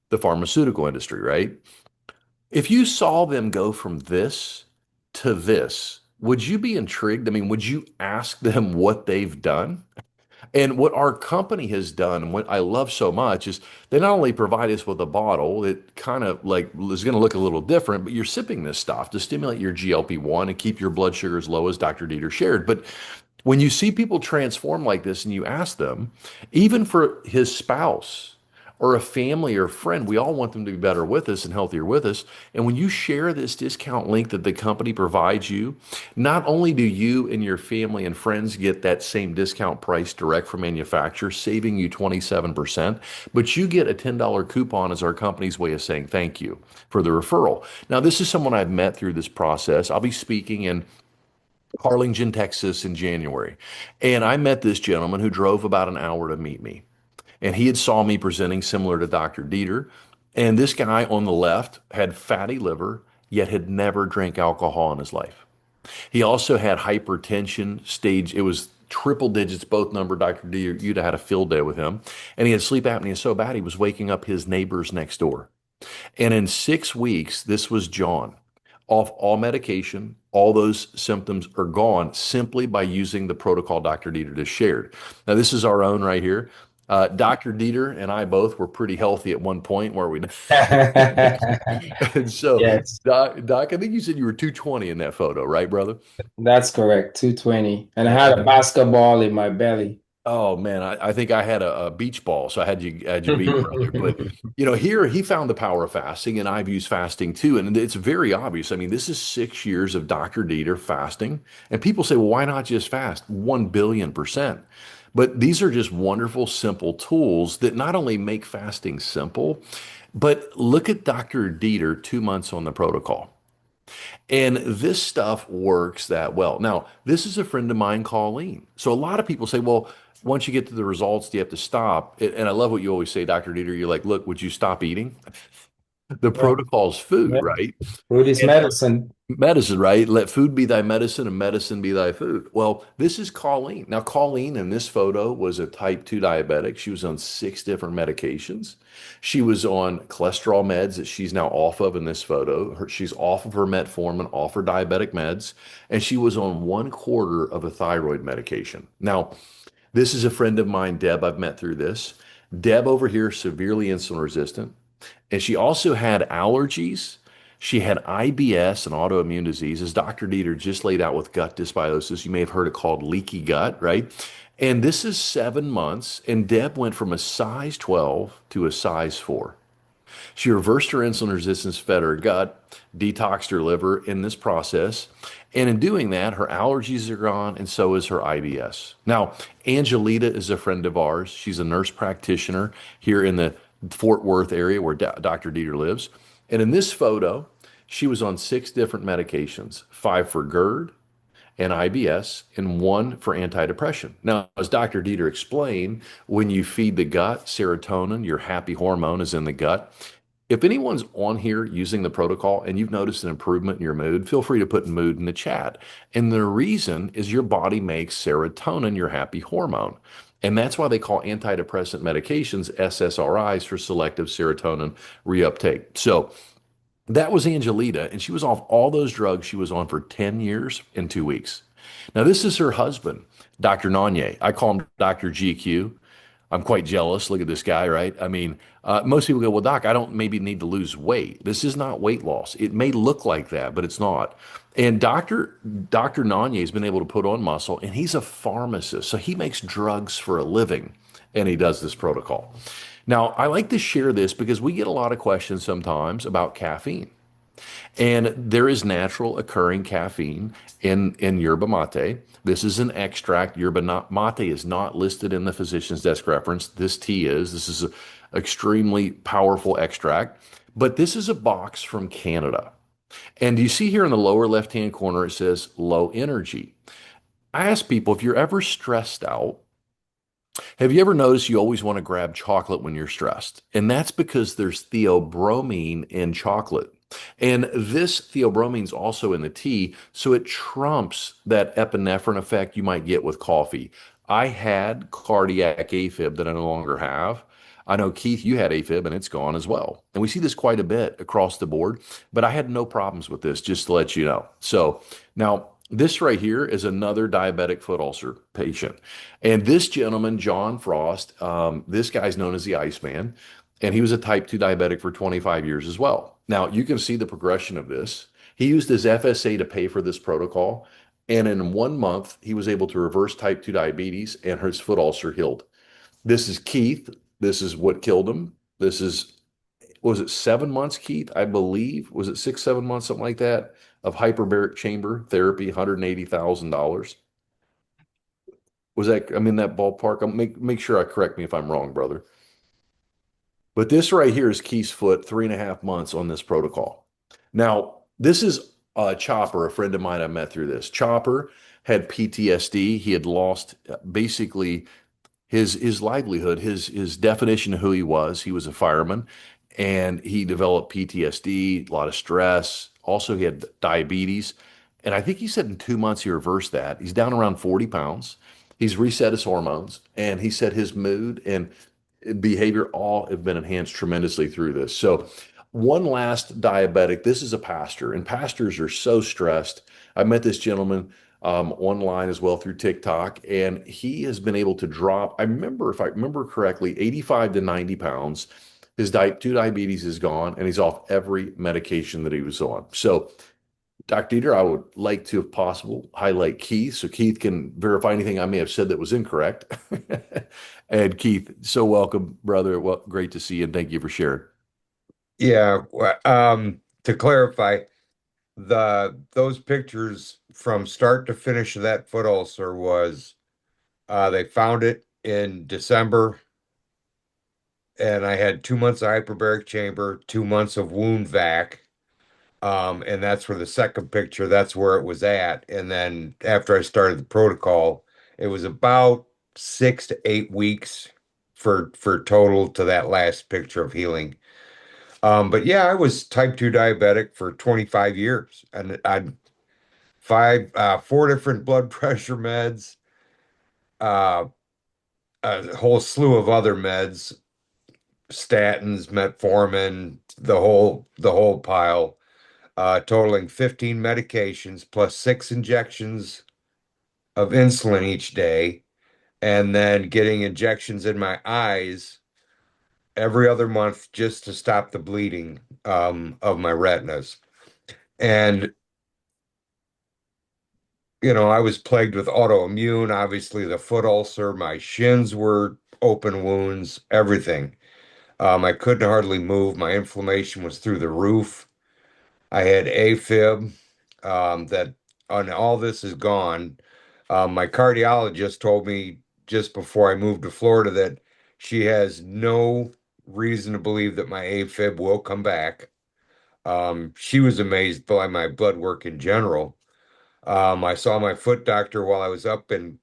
the pharmaceutical industry, right? If you saw them go from this to this, would you be intrigued? I mean, would you ask them what they've done? And what our company has done, and what I love so much, is they not only provide us with a bottle that kind of like is going to look a little different, but you're sipping this stuff to stimulate your GLP-1 and keep your blood sugar as low as Dr. Dieter shared. But when you see people transform like this and you ask them, even for his spouse or a family or friend, we all want them to be better with us and healthier with us. And when you share this discount link that the company provides you, not only do you and your family and friends get that same discount price direct from manufacturer, saving you 27%, but you get a $10 coupon as our company's way of saying thank you for the referral. Now, this is someone I've met through this process. I'll be speaking in Harlingen, Texas in January. And I met this gentleman who drove about an hour to meet me. And he had saw me presenting similar to Dr. Dieter. And this guy on the left had fatty liver, yet had never drank alcohol in his life. He also had hypertension stage. It was triple digits, both number. Dr. Dieter, you'd have had a field day with him. And he had sleep apnea so bad he was waking up his neighbors next door. And in 6 weeks, this was John off all medication. All those symptoms are gone simply by using the protocol Dr. Dieter just shared. Now, this is our own right here. Dr. Dieter and I both were pretty healthy at one point, where we? And so, Yes, Doc, I think you said you were 220 in that photo, right, brother? that's correct. 220. And I And, had a and basketball in my belly. oh man, I think I had a beach ball, so I had you beat, brother. But here he found the power of fasting, and I've used fasting too, and it's very obvious. I mean, this is 6 years of Dr. Dieter fasting, and people say, well, why not just fast? 1 billion %. But these are just wonderful, simple tools that not only make fasting simple, but look at Dr. Dieter 2 months on the protocol. And this stuff works that well. Now, this is a friend of mine, Colleen. So a lot of people say, well, once you get to the results, do you have to stop? And I love what you always say, Dr. Dieter. You're like, look, would you stop eating? The Yeah. protocol's food, Yeah. right? Food is And medicine. medicine, right? Let food be thy medicine and medicine be thy food. Well, this is Colleen. Now, Colleen in this photo was a type 2 diabetic. She was on 6 different medications. She was on cholesterol meds that she's now off of in this photo. She's off of her metformin, off her diabetic meds, and she was on 1/4 of a thyroid medication. Now, this is a friend of mine, Deb. I've met through this. Deb over here, severely insulin resistant. And she also had allergies. She had IBS and autoimmune disease, as Dr. Dieter just laid out with gut dysbiosis. You may have heard it called leaky gut, right? And this is 7 months, and Deb went from a size 12 to a size 4. She reversed her insulin resistance, fed her gut, detoxed her liver in this process. And in doing that, her allergies are gone, and so is her IBS. Now, Angelita is a friend of ours. She's a nurse practitioner here in the Fort Worth area where Dr. Dieter lives. And in this photo, she was on 6 different medications, 5 for GERD and IBS, and 1 for antidepressant. Now, as Dr. Dieter explained, when you feed the gut, serotonin, your happy hormone, is in the gut. If anyone's on here using the protocol and you've noticed an improvement in your mood, feel free to put mood in the chat. And the reason is your body makes serotonin, your happy hormone. And that's why they call antidepressant medications SSRIs, for selective serotonin reuptake. So that was Angelita, and she was off all those drugs she was on for 10 years and 2 weeks. Now, this is her husband, Dr. Nanye. I call him Dr. GQ. I'm quite jealous. Look at this guy, right? I mean, most people go, well, doc, I don't maybe need to lose weight. This is not weight loss. It may look like that, but it's not. And Dr. Nanye has been able to put on muscle, and he's a pharmacist. So he makes drugs for a living, and he does this protocol. Now, I like to share this because we get a lot of questions sometimes about caffeine. And there is natural occurring caffeine in yerba mate. This is an extract. Yerba mate is not listed in the physician's desk reference. This tea is. This is an extremely powerful extract. But this is a box from Canada. And you see here in the lower left-hand corner, it says low energy. I ask people, if you're ever stressed out, have you ever noticed you always want to grab chocolate when you're stressed? And that's because there's theobromine in chocolate. And this theobromine is also in the tea, so it trumps that epinephrine effect you might get with coffee. I had cardiac AFib that I no longer have. I know, Keith, you had AFib and it's gone as well. And we see this quite a bit across the board, but I had no problems with this, just to let you know. So now, this right here is another diabetic foot ulcer patient. And this gentleman, John Frost, this guy's known as the Iceman, and he was a type 2 diabetic for 25 years as well. Now, you can see the progression of this. He used his FSA to pay for this protocol, and in 1 month, he was able to reverse type 2 diabetes, and his foot ulcer healed. This is Keith. This is what killed him. This is, was it 7 months, Keith? I believe. Was it 6, 7 months, something like that, of hyperbaric chamber therapy, $180,000? Was that, I'm in that ballpark? Make sure I correct me if I'm wrong, brother. But this right here is Keith's foot, 3.5 months on this protocol. Now, this is Chopper, a friend of mine I met through this. Chopper had PTSD. He had lost basically his livelihood, his definition of who he was. He was a fireman, and he developed PTSD, a lot of stress. Also, he had diabetes, and I think he said in 2 months he reversed that. He's down around 40 pounds. He's reset his hormones, and he said his mood and behavior all have been enhanced tremendously through this. So, one last diabetic. This is a pastor, and pastors are so stressed. I met this gentleman online as well through TikTok, and he has been able to drop. I remember, if I remember correctly, 85 to 90 pounds. His type 2 diabetes is gone, and he's off every medication that he was on. So, Dr. Dieter, I would like to, if possible, highlight Keith so Keith can verify anything I may have said that was incorrect. And Keith, so welcome, brother. Well, great to see you, and thank you for sharing. Yeah, to clarify, those pictures from start to finish of that foot ulcer was They found it in December, and I had 2 months of hyperbaric chamber, 2 months of wound vac. And that's where the second picture, that's where it was at. And then after I started the protocol, it was about 6 to 8 weeks for total to that last picture of healing. But yeah, I was type 2 diabetic for 25 years, and I'd four different blood pressure meds, uh, a whole slew of other meds, statins, metformin, the whole pile, totaling 15 medications plus 6 injections of insulin each day, and then getting injections in my eyes every other month just to stop the bleeding of my retinas. And I was plagued with autoimmune, obviously the foot ulcer, my shins were open wounds, everything. I couldn't hardly move. My inflammation was through the roof. I had AFib, that on all this is gone. My cardiologist told me just before I moved to Florida that she has no reason to believe that my AFib will come back. She was amazed by my blood work in general. I saw my foot doctor while I was up in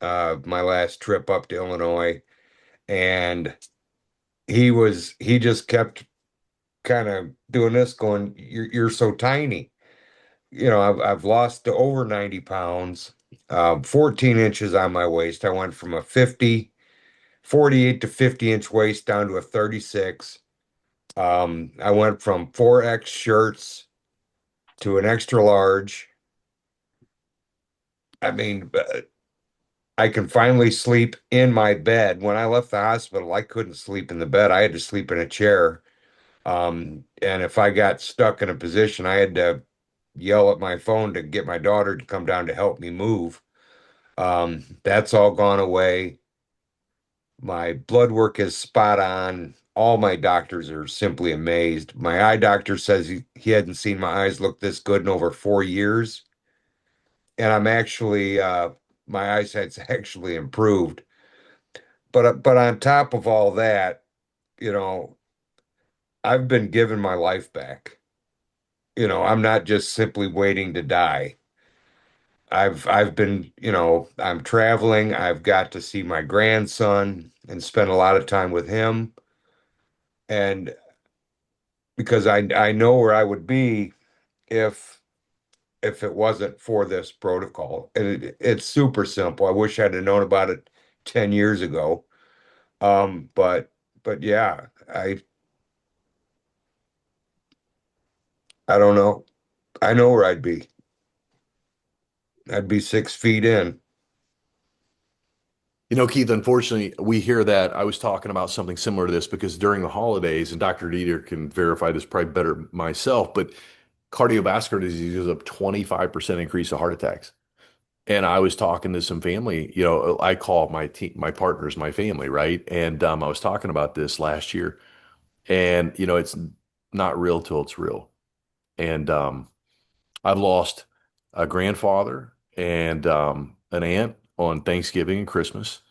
my last trip up to Illinois, and he just kept kind of doing this, going, "You're so tiny." I've lost to over 90 pounds, 14 inches on my waist. I went from a 48 to 50-inch waist down to a 36. I went from 4X shirts to an extra large. I mean, I can finally sleep in my bed. When I left the hospital, I couldn't sleep in the bed. I had to sleep in a chair. And if I got stuck in a position, I had to yell at my phone to get my daughter to come down to help me move. That's all gone away. My blood work is spot on. All my doctors are simply amazed. My eye doctor says he hadn't seen my eyes look this good in over 4 years. And my eyesight's actually improved. But on top of all that, you know, I've been given my life back. I'm not just simply waiting to die. I've been, I'm traveling. I've got to see my grandson and spend a lot of time with him. And because I know where I would be if it wasn't for this protocol. And it's super simple. I wish I'd have known about it 10 years ago. But yeah, I don't know. I know where I'd be. I'd be 6 feet in. Keith, unfortunately, we hear that. I was talking about something similar to this because during the holidays, and Dr. Dieter can verify this probably better myself, but cardiovascular disease is a 25% increase of heart attacks. And I was talking to some family, I call my team, my partners, my family, right? And I was talking about this last year, and it's not real till it's real. And I've lost a grandfather and an aunt on Thanksgiving and Christmas.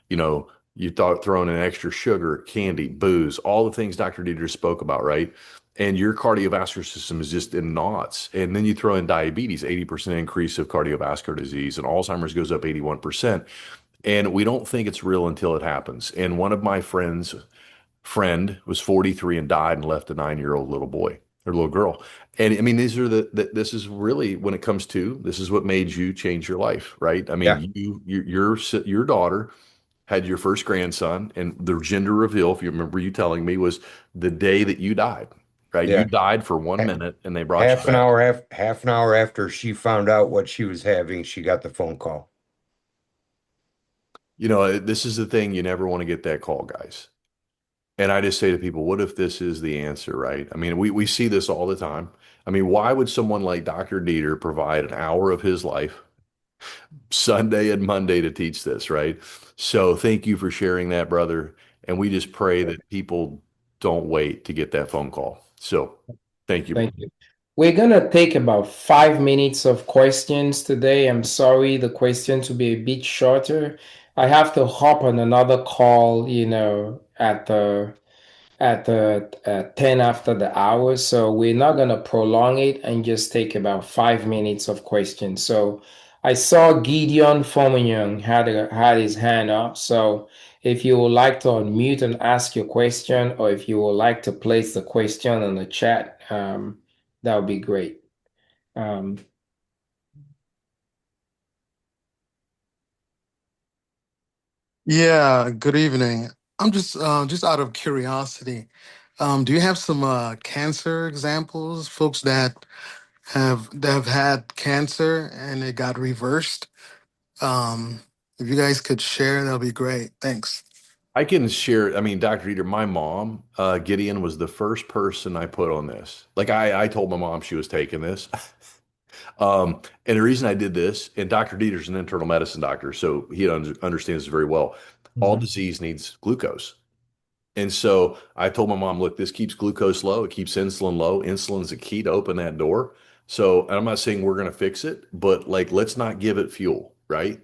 You thought throwing in extra sugar, candy, booze, all the things Dr. Dieter spoke about, right? And your cardiovascular system is just in knots. And then you throw in diabetes, 80% increase of cardiovascular disease, and Alzheimer's goes up 81%. And we don't think it's real until it happens. And one of my friend was 43 and died and left a 9-year-old little boy or little girl. And I mean, these are this is really when it comes to this is what made you change your life, right? I Yeah, mean, your daughter had your first grandson, and the gender reveal, if you remember you telling me, was the day that you died, right? You yeah. died for one Ha- minute and they brought you back. half an hour after she found out what she was having, she got the phone call. This is the thing, you never want to get that call, guys. And I just say to people, what if this is the answer, right? I mean, we see this all the time. I mean, why would someone like Dr. Dieter provide an hour of his life Sunday and Monday to teach this, right? So thank you for sharing that, brother. And we just pray that people don't wait to get that phone call. So thank you. Thank you. We're gonna take about 5 minutes of questions today. I'm sorry, the questions will be a bit shorter. I have to hop on another call, at the 10 after the hour. So we're not going to prolong it and just take about 5 minutes of questions. So I saw Gideon Fominyoung had his hand up. So if you would like to unmute and ask your question, or if you would like to place the question in the chat, that would be great. Um, Yeah, good evening. I'm just out of curiosity. Do you have some cancer examples, folks that have had cancer and it got reversed? Um, if you guys could share, that'll be great. Thanks. I can share. I mean, Dr. Eater, my mom, Gideon, was the first person I put on this. Like I told my mom she was taking this. And the reason I did this, and Dr. Dieter's an internal medicine doctor, so he understands this very well. All disease needs glucose. And so I told my mom, look, this keeps glucose low, it keeps insulin low. Insulin's the key to open that door. So, and I'm not saying we're going to fix it, but like, let's not give it fuel, right?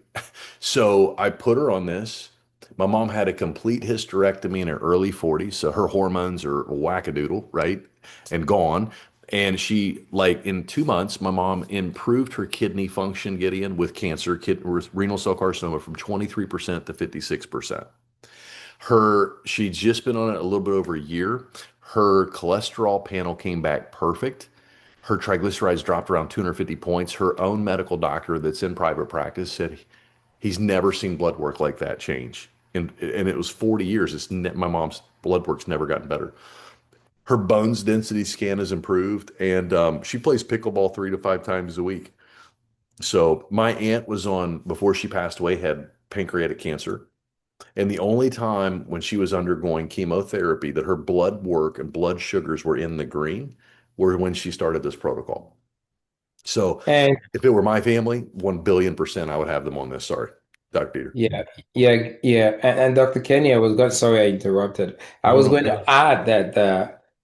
So I put her on this. My mom had a complete hysterectomy in her early 40s. So her hormones are wackadoodle, right? And gone. And she, like, in 2 months, my mom improved her kidney function, Gideon, with cancer, renal cell carcinoma from 23% to 56%. She'd just been on it a little bit over a year. Her cholesterol panel came back perfect. Her triglycerides dropped around 250 points. Her own medical doctor that's in private practice said he's never seen blood work like that change. And it was 40 years. My mom's blood work's never gotten better. Her bones density scan has improved, and she plays pickleball 3 to 5 times a week. So my aunt was on, before she passed away, had pancreatic cancer. And the only time when she was undergoing chemotherapy that her blood work and blood sugars were in the green were when she started this protocol. So and if it were my family, 1 billion percent I would have them on this. Sorry, Dr. Peter. Yeah, yeah. And Dr. Kenny, I was going, sorry I interrupted. I No, was no, going to add that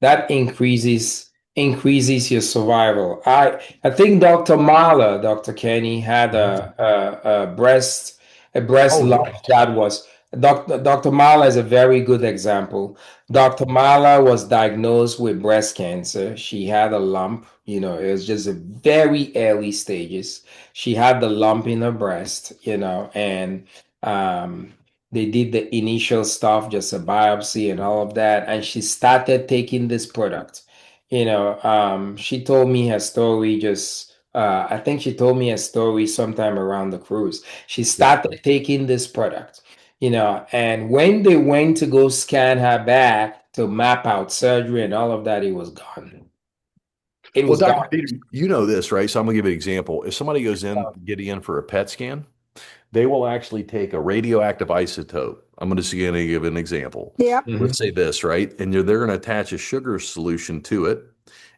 that increases your survival. I think Dr. Mahler, Dr. Kenny, had a breast oh lump yes. that was Dr. Mahler is a very good example. Dr. Mahler was diagnosed with breast cancer. She had a lump, it was just a very early stages. She had the lump in her breast, and um, they did the initial stuff, just a biopsy and all of that, and she started taking this product. She told me her story just I think she told me a story sometime around the cruise. She started taking this product, and when they went to go scan her back to map out surgery and all of that, it was gone. It Well, was Dr. gone. Peter, you know this, right? So I'm gonna give you an example. If somebody goes in, get in for a PET scan, they will actually take a radioactive isotope. I'm going to give an example. Yep. Let's say this, right? And they're going to attach a sugar solution to it.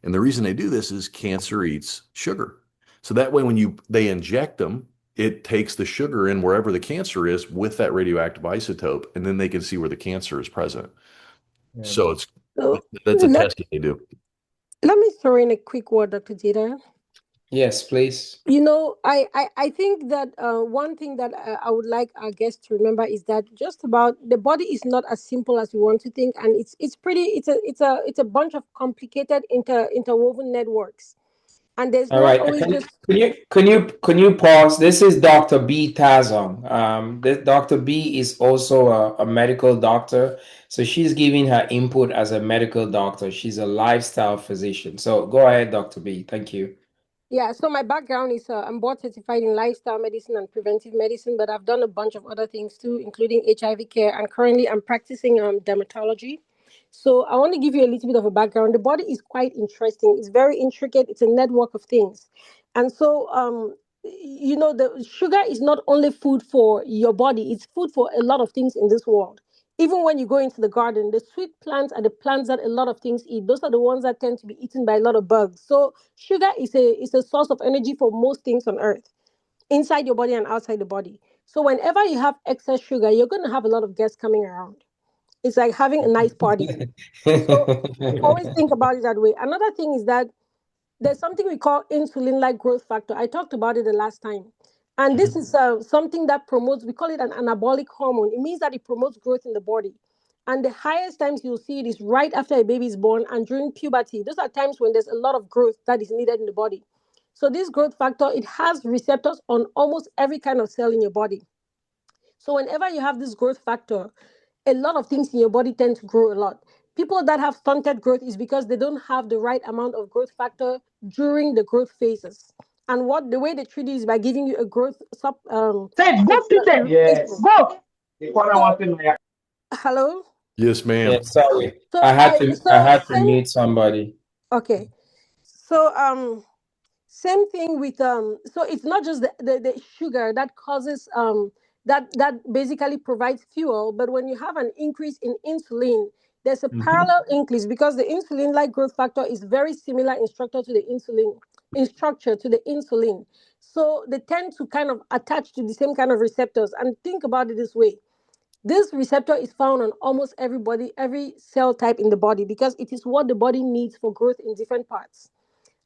And the reason they do this is cancer eats sugar. So that way, when they inject them, it takes the sugar in wherever the cancer is with that radioactive isotope, and then they can see where the cancer is present. So So that's a let, test that they do. let me throw in a quick word, Dr. Jeter. Yes, please. I think that one thing that I would like our guests to remember is that just about the body is not as simple as we want to think, and it's a bunch of complicated interwoven networks, and there's All not right. always Can you just can you can you can you pause? This is Dr. B Tazong. Dr. B is also a medical doctor, so she's giving her input as a medical doctor. She's a lifestyle physician. So go ahead, Dr. B. Thank you. Yeah, so my background is I'm board certified in lifestyle medicine and preventive medicine, but I've done a bunch of other things too, including HIV care, and currently I'm practicing dermatology. So I want to give you a little bit of a background. The body is quite interesting. It's very intricate. It's a network of things, and so the sugar is not only food for your body; it's food for a lot of things in this world. Even when you go into the garden, the sweet plants are the plants that a lot of things eat. Those are the ones that tend to be eaten by a lot of bugs. So sugar is a source of energy for most things on earth, inside your body and outside the body. So whenever you have excess sugar, you're going to have a lot of guests coming around. It's like having a nice party. So always think about it that way. Another thing is that there's something we call insulin-like growth factor. I talked about it the last time. And this is something that promotes, we call it an anabolic hormone. It means that it promotes growth in the body. And the highest times you'll see it is right after a baby is born and during puberty. Those are times when there's a lot of growth that is needed in the body. So this growth factor, it has receptors on almost every kind of cell in your body. So whenever you have this growth factor, a lot of things in your body tend to grow a lot. People that have stunted growth is because they don't have the right amount of growth factor during the growth phases. And what the way they treat it is by giving you a growth Say, go sit there. Yes. Go. The corner wants to know. hello. Yes, ma'am. Yeah, sorry. So I had to same. mute somebody. Okay. So same thing with so it's not just the sugar that causes that basically provides fuel, but when you have an increase in insulin, there's a parallel increase because the insulin like growth factor is very similar in structure to the insulin. So they tend to kind of attach to the same kind of receptors. And think about it this way: this receptor is found on almost every cell type in the body because it is what the body needs for growth in different parts.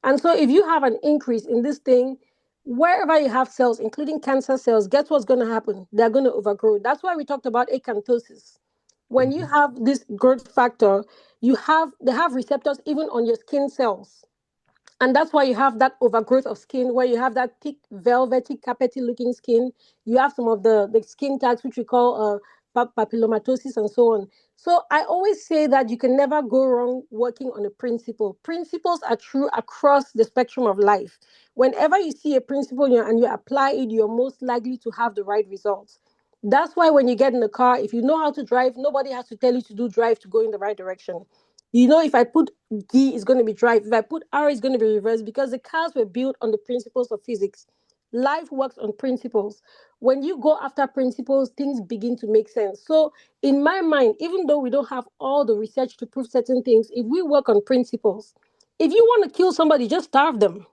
And so, if you have an increase in this thing, wherever you have cells, including cancer cells, guess what's going to happen? They're going to overgrow. That's why we talked about acanthosis. When you have this growth factor, they have receptors even on your skin cells. And that's why you have that overgrowth of skin, where you have that thick, velvety, carpety looking skin. You have some of the skin tags, which we call papillomatosis and so on. So I always say that you can never go wrong working on a principle. Principles are true across the spectrum of life. Whenever you see a principle and you apply it, you're most likely to have the right results. That's why when you get in the car, if you know how to drive, nobody has to tell you to do drive to go in the right direction. You know, if I put D, it's going to be drive. If I put R, it's going to be reverse because the cars were built on the principles of physics. Life works on principles. When you go after principles, things begin to make sense. So, in my mind, even though we don't have all the research to prove certain things, if we work on principles, if you want to kill somebody, just starve them.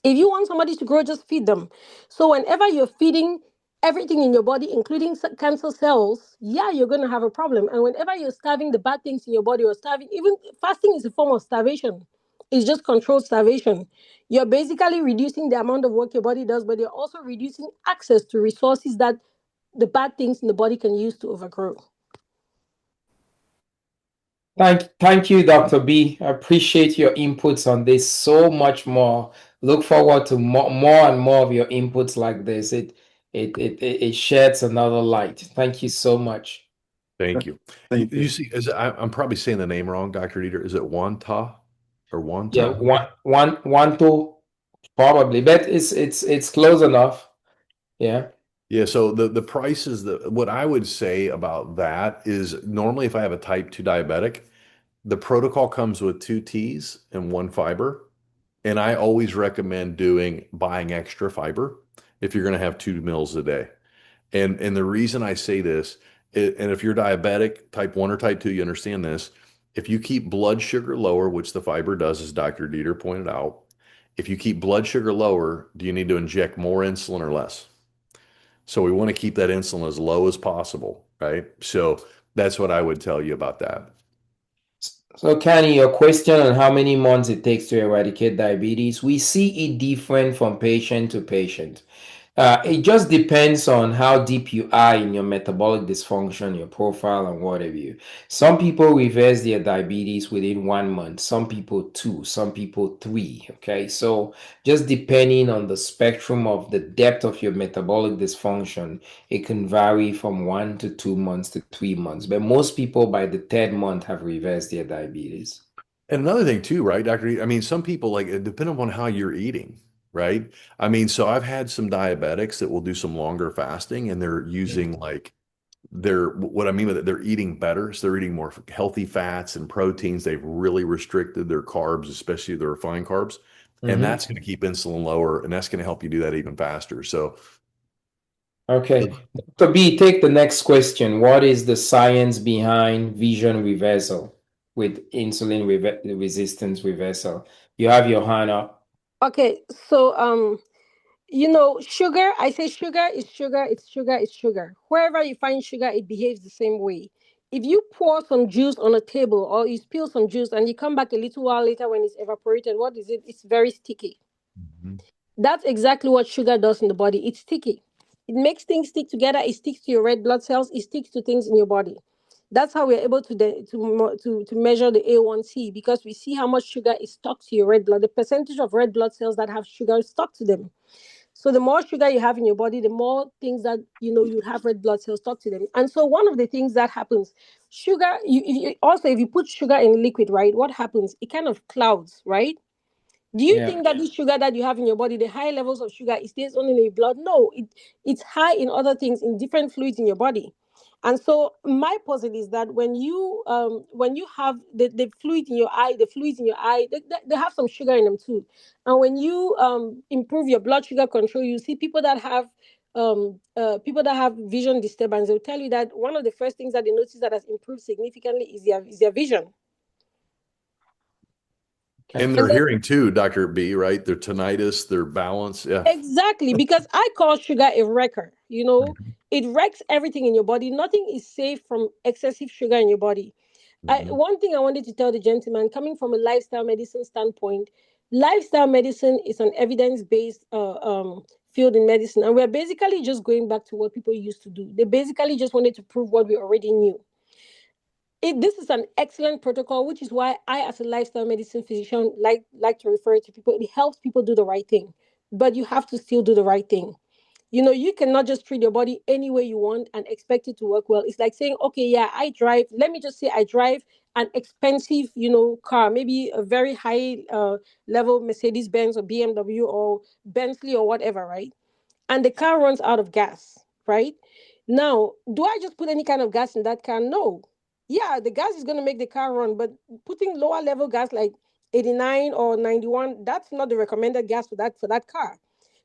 If you want somebody to grow, just feed them. So whenever you're feeding everything in your body, including cancer cells, yeah, you're going to have a problem. And whenever you're starving the bad things in your body or starving, even fasting is a form of starvation. It's just controlled starvation. You're basically reducing the amount of work your body does, but you're also reducing access to resources that the bad things in the body can use to overgrow. Thank you, Dr. B. I appreciate your inputs on this so much more. Look forward to more and more of your inputs like this. It sheds another light. Thank you so much. Thank you. You see, I'm probably saying the name wrong, Dr. Dieter. Is it Wanta or Wanta? Yeah, one, two, probably, but it's close enough. Yeah. Yeah, so the prices, what I would say about that is normally if I have a type 2 diabetic, the protocol comes with 2 teas and 1 fiber. And I always recommend buying extra fiber if you're going to have 2 meals a day. And the reason I say this, and if you're diabetic, type 1 or type 2, you understand this. If you keep blood sugar lower, which the fiber does, as Dr. Dieter pointed out, if you keep blood sugar lower, do you need to inject more insulin or less? So we want to keep that insulin as low as possible, right? So that's what I would tell you about that. So, Kenny, your question on how many months it takes to eradicate diabetes, we see it different from patient to patient. It just depends on how deep you are in your metabolic dysfunction, your profile, and what have you. Some people reverse their diabetes within 1 month, some people 2, some people 3. Okay, so just depending on the spectrum of the depth of your metabolic dysfunction, it can vary from 1 to 2 months to 3 months. But most people by the third month have reversed their diabetes. And another thing too, right, Dr. I mean, some people like it depending on how you're eating, right? I mean, so I've had some diabetics that will do some longer fasting and they're using what I mean with it, they're eating better. So they're eating more healthy fats and proteins. They've really restricted their carbs, especially the refined carbs. And that's going to keep insulin lower and that's going to help you do that even faster. So, okay. Dr. B, take the next question. What is the science behind vision reversal with insulin resistance reversal? You have your hand up. Okay, so sugar, I say sugar is sugar, it's sugar, it's sugar. Wherever you find sugar, it behaves the same way. if you pour some juice on a table or you spill some juice and you come back a little while later when it's evaporated, what is it? It's very sticky. Mhm. That's exactly what sugar does in the body. It's sticky. It makes things stick together. It sticks to your red blood cells. It sticks to things in your body. That's how we're able to measure the A1C, because we see how much sugar is stuck to your red blood. The percentage of red blood cells that have sugar stuck to them. So the more sugar you have in your body, the more things that you have red blood cells stuck to them. And so one of the things that happens, sugar. Also, if you put sugar in liquid, right, what happens? It kind of clouds, right? Do you Yeah. think that this sugar that you have in your body, the high levels of sugar, it stays only in your blood? No, it's high in other things, in different fluids in your body. And so my puzzle is that when you have the fluid in your eye, the fluids in your eye, they have some sugar in them too. And when you improve your blood sugar control, you see people that have vision disturbance, they'll tell you that one of the first things that they notice that has improved significantly is their vision. And And their then hearing too, Dr. B, right? Their tinnitus, their balance. Yeah. exactly, because I call sugar a wrecker. Mhm. It wrecks everything in your body. Nothing is safe from excessive sugar in your body. Mhm. One thing I wanted to tell the gentleman, coming from a lifestyle medicine standpoint, lifestyle medicine is an evidence-based field in medicine, and we're basically just going back to what people used to do. They basically just wanted to prove what we already knew. This is an excellent protocol, which is why I, as a lifestyle medicine physician, like to refer to people. It helps people do the right thing, but you have to still do the right thing. You cannot just treat your body any way you want and expect it to work well. It's like saying, okay, yeah, I drive. Let me just say I drive an expensive, car, maybe a very high level Mercedes Benz or BMW or Bentley or whatever, right? And the car runs out of gas, right? Now, do I just put any kind of gas in that car? No. Yeah, the gas is going to make the car run, but putting lower level gas like 89 or 91, that's not the recommended gas for that car.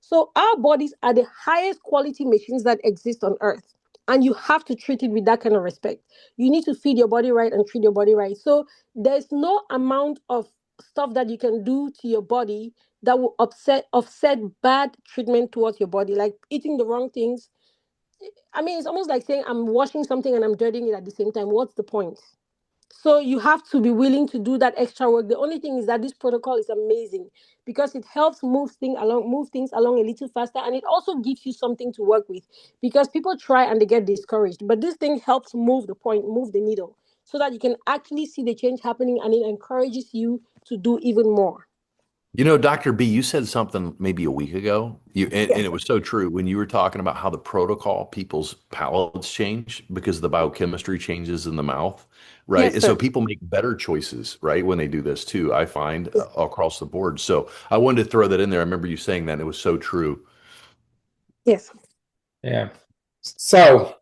So our bodies are the highest quality machines that exist on earth. And you have to treat it with that kind of respect. You need to feed your body right and treat your body right. So there's no amount of stuff that you can do to your body that will offset bad treatment towards your body, like eating the wrong things. I mean, it's almost like saying I'm washing something and I'm dirtying it at the same time. What's the point? So you have to be willing to do that extra work. The only thing is that this protocol is amazing because it helps move things along a little faster, and it also gives you something to work with. Because people try and they get discouraged, but this thing helps move the needle, so that you can actually see the change happening, and it encourages you to do even more. Dr. B, you said something maybe a week ago, and Yes, it was so true when you were talking about how the protocol, people's palates change because the biochemistry changes in the mouth, right? yes, And so sir. people make better choices, right, when they do this too, I find across the board. So I wanted to throw that in there. I remember you saying that, and it was so true. Yes. Yeah. So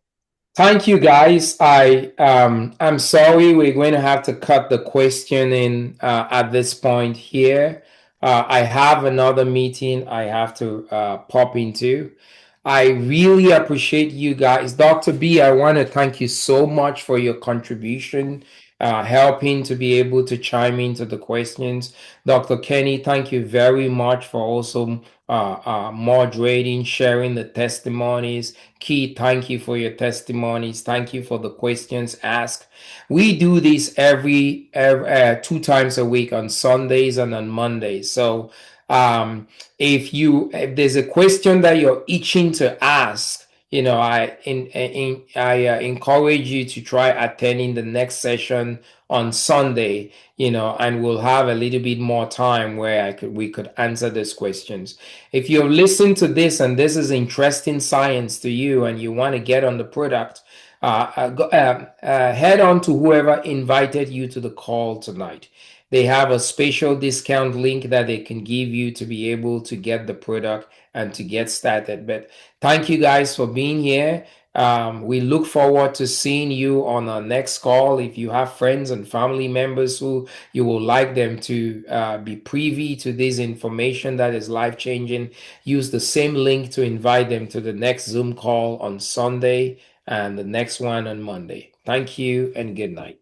thank you guys. I'm sorry we're going to have to cut the question in at this point here. I have another meeting I have to pop into. I really appreciate you guys. Dr. B, I want to thank you so much for your contribution, helping to be able to chime into the questions. Dr. Kenny, thank you very much for also moderating, sharing the testimonies. Keith, thank you for your testimonies. Thank you for the questions asked. We do this every 2 times a week on Sundays and on Mondays. So if there's a question that you're itching to ask, I encourage you to try attending the next session on Sunday, and we'll have a little bit more time where we could answer those questions. If you've listened to this and this is interesting science to you and you want to get on the product, head on to whoever invited you to the call tonight. They have a special discount link that they can give you to be able to get the product and to get started. But thank you guys for being here. We look forward to seeing you on our next call. If you have friends and family members who you would like them to be privy to this information that is life changing, use the same link to invite them to the next Zoom call on Sunday and the next one on Monday. Thank you and good night.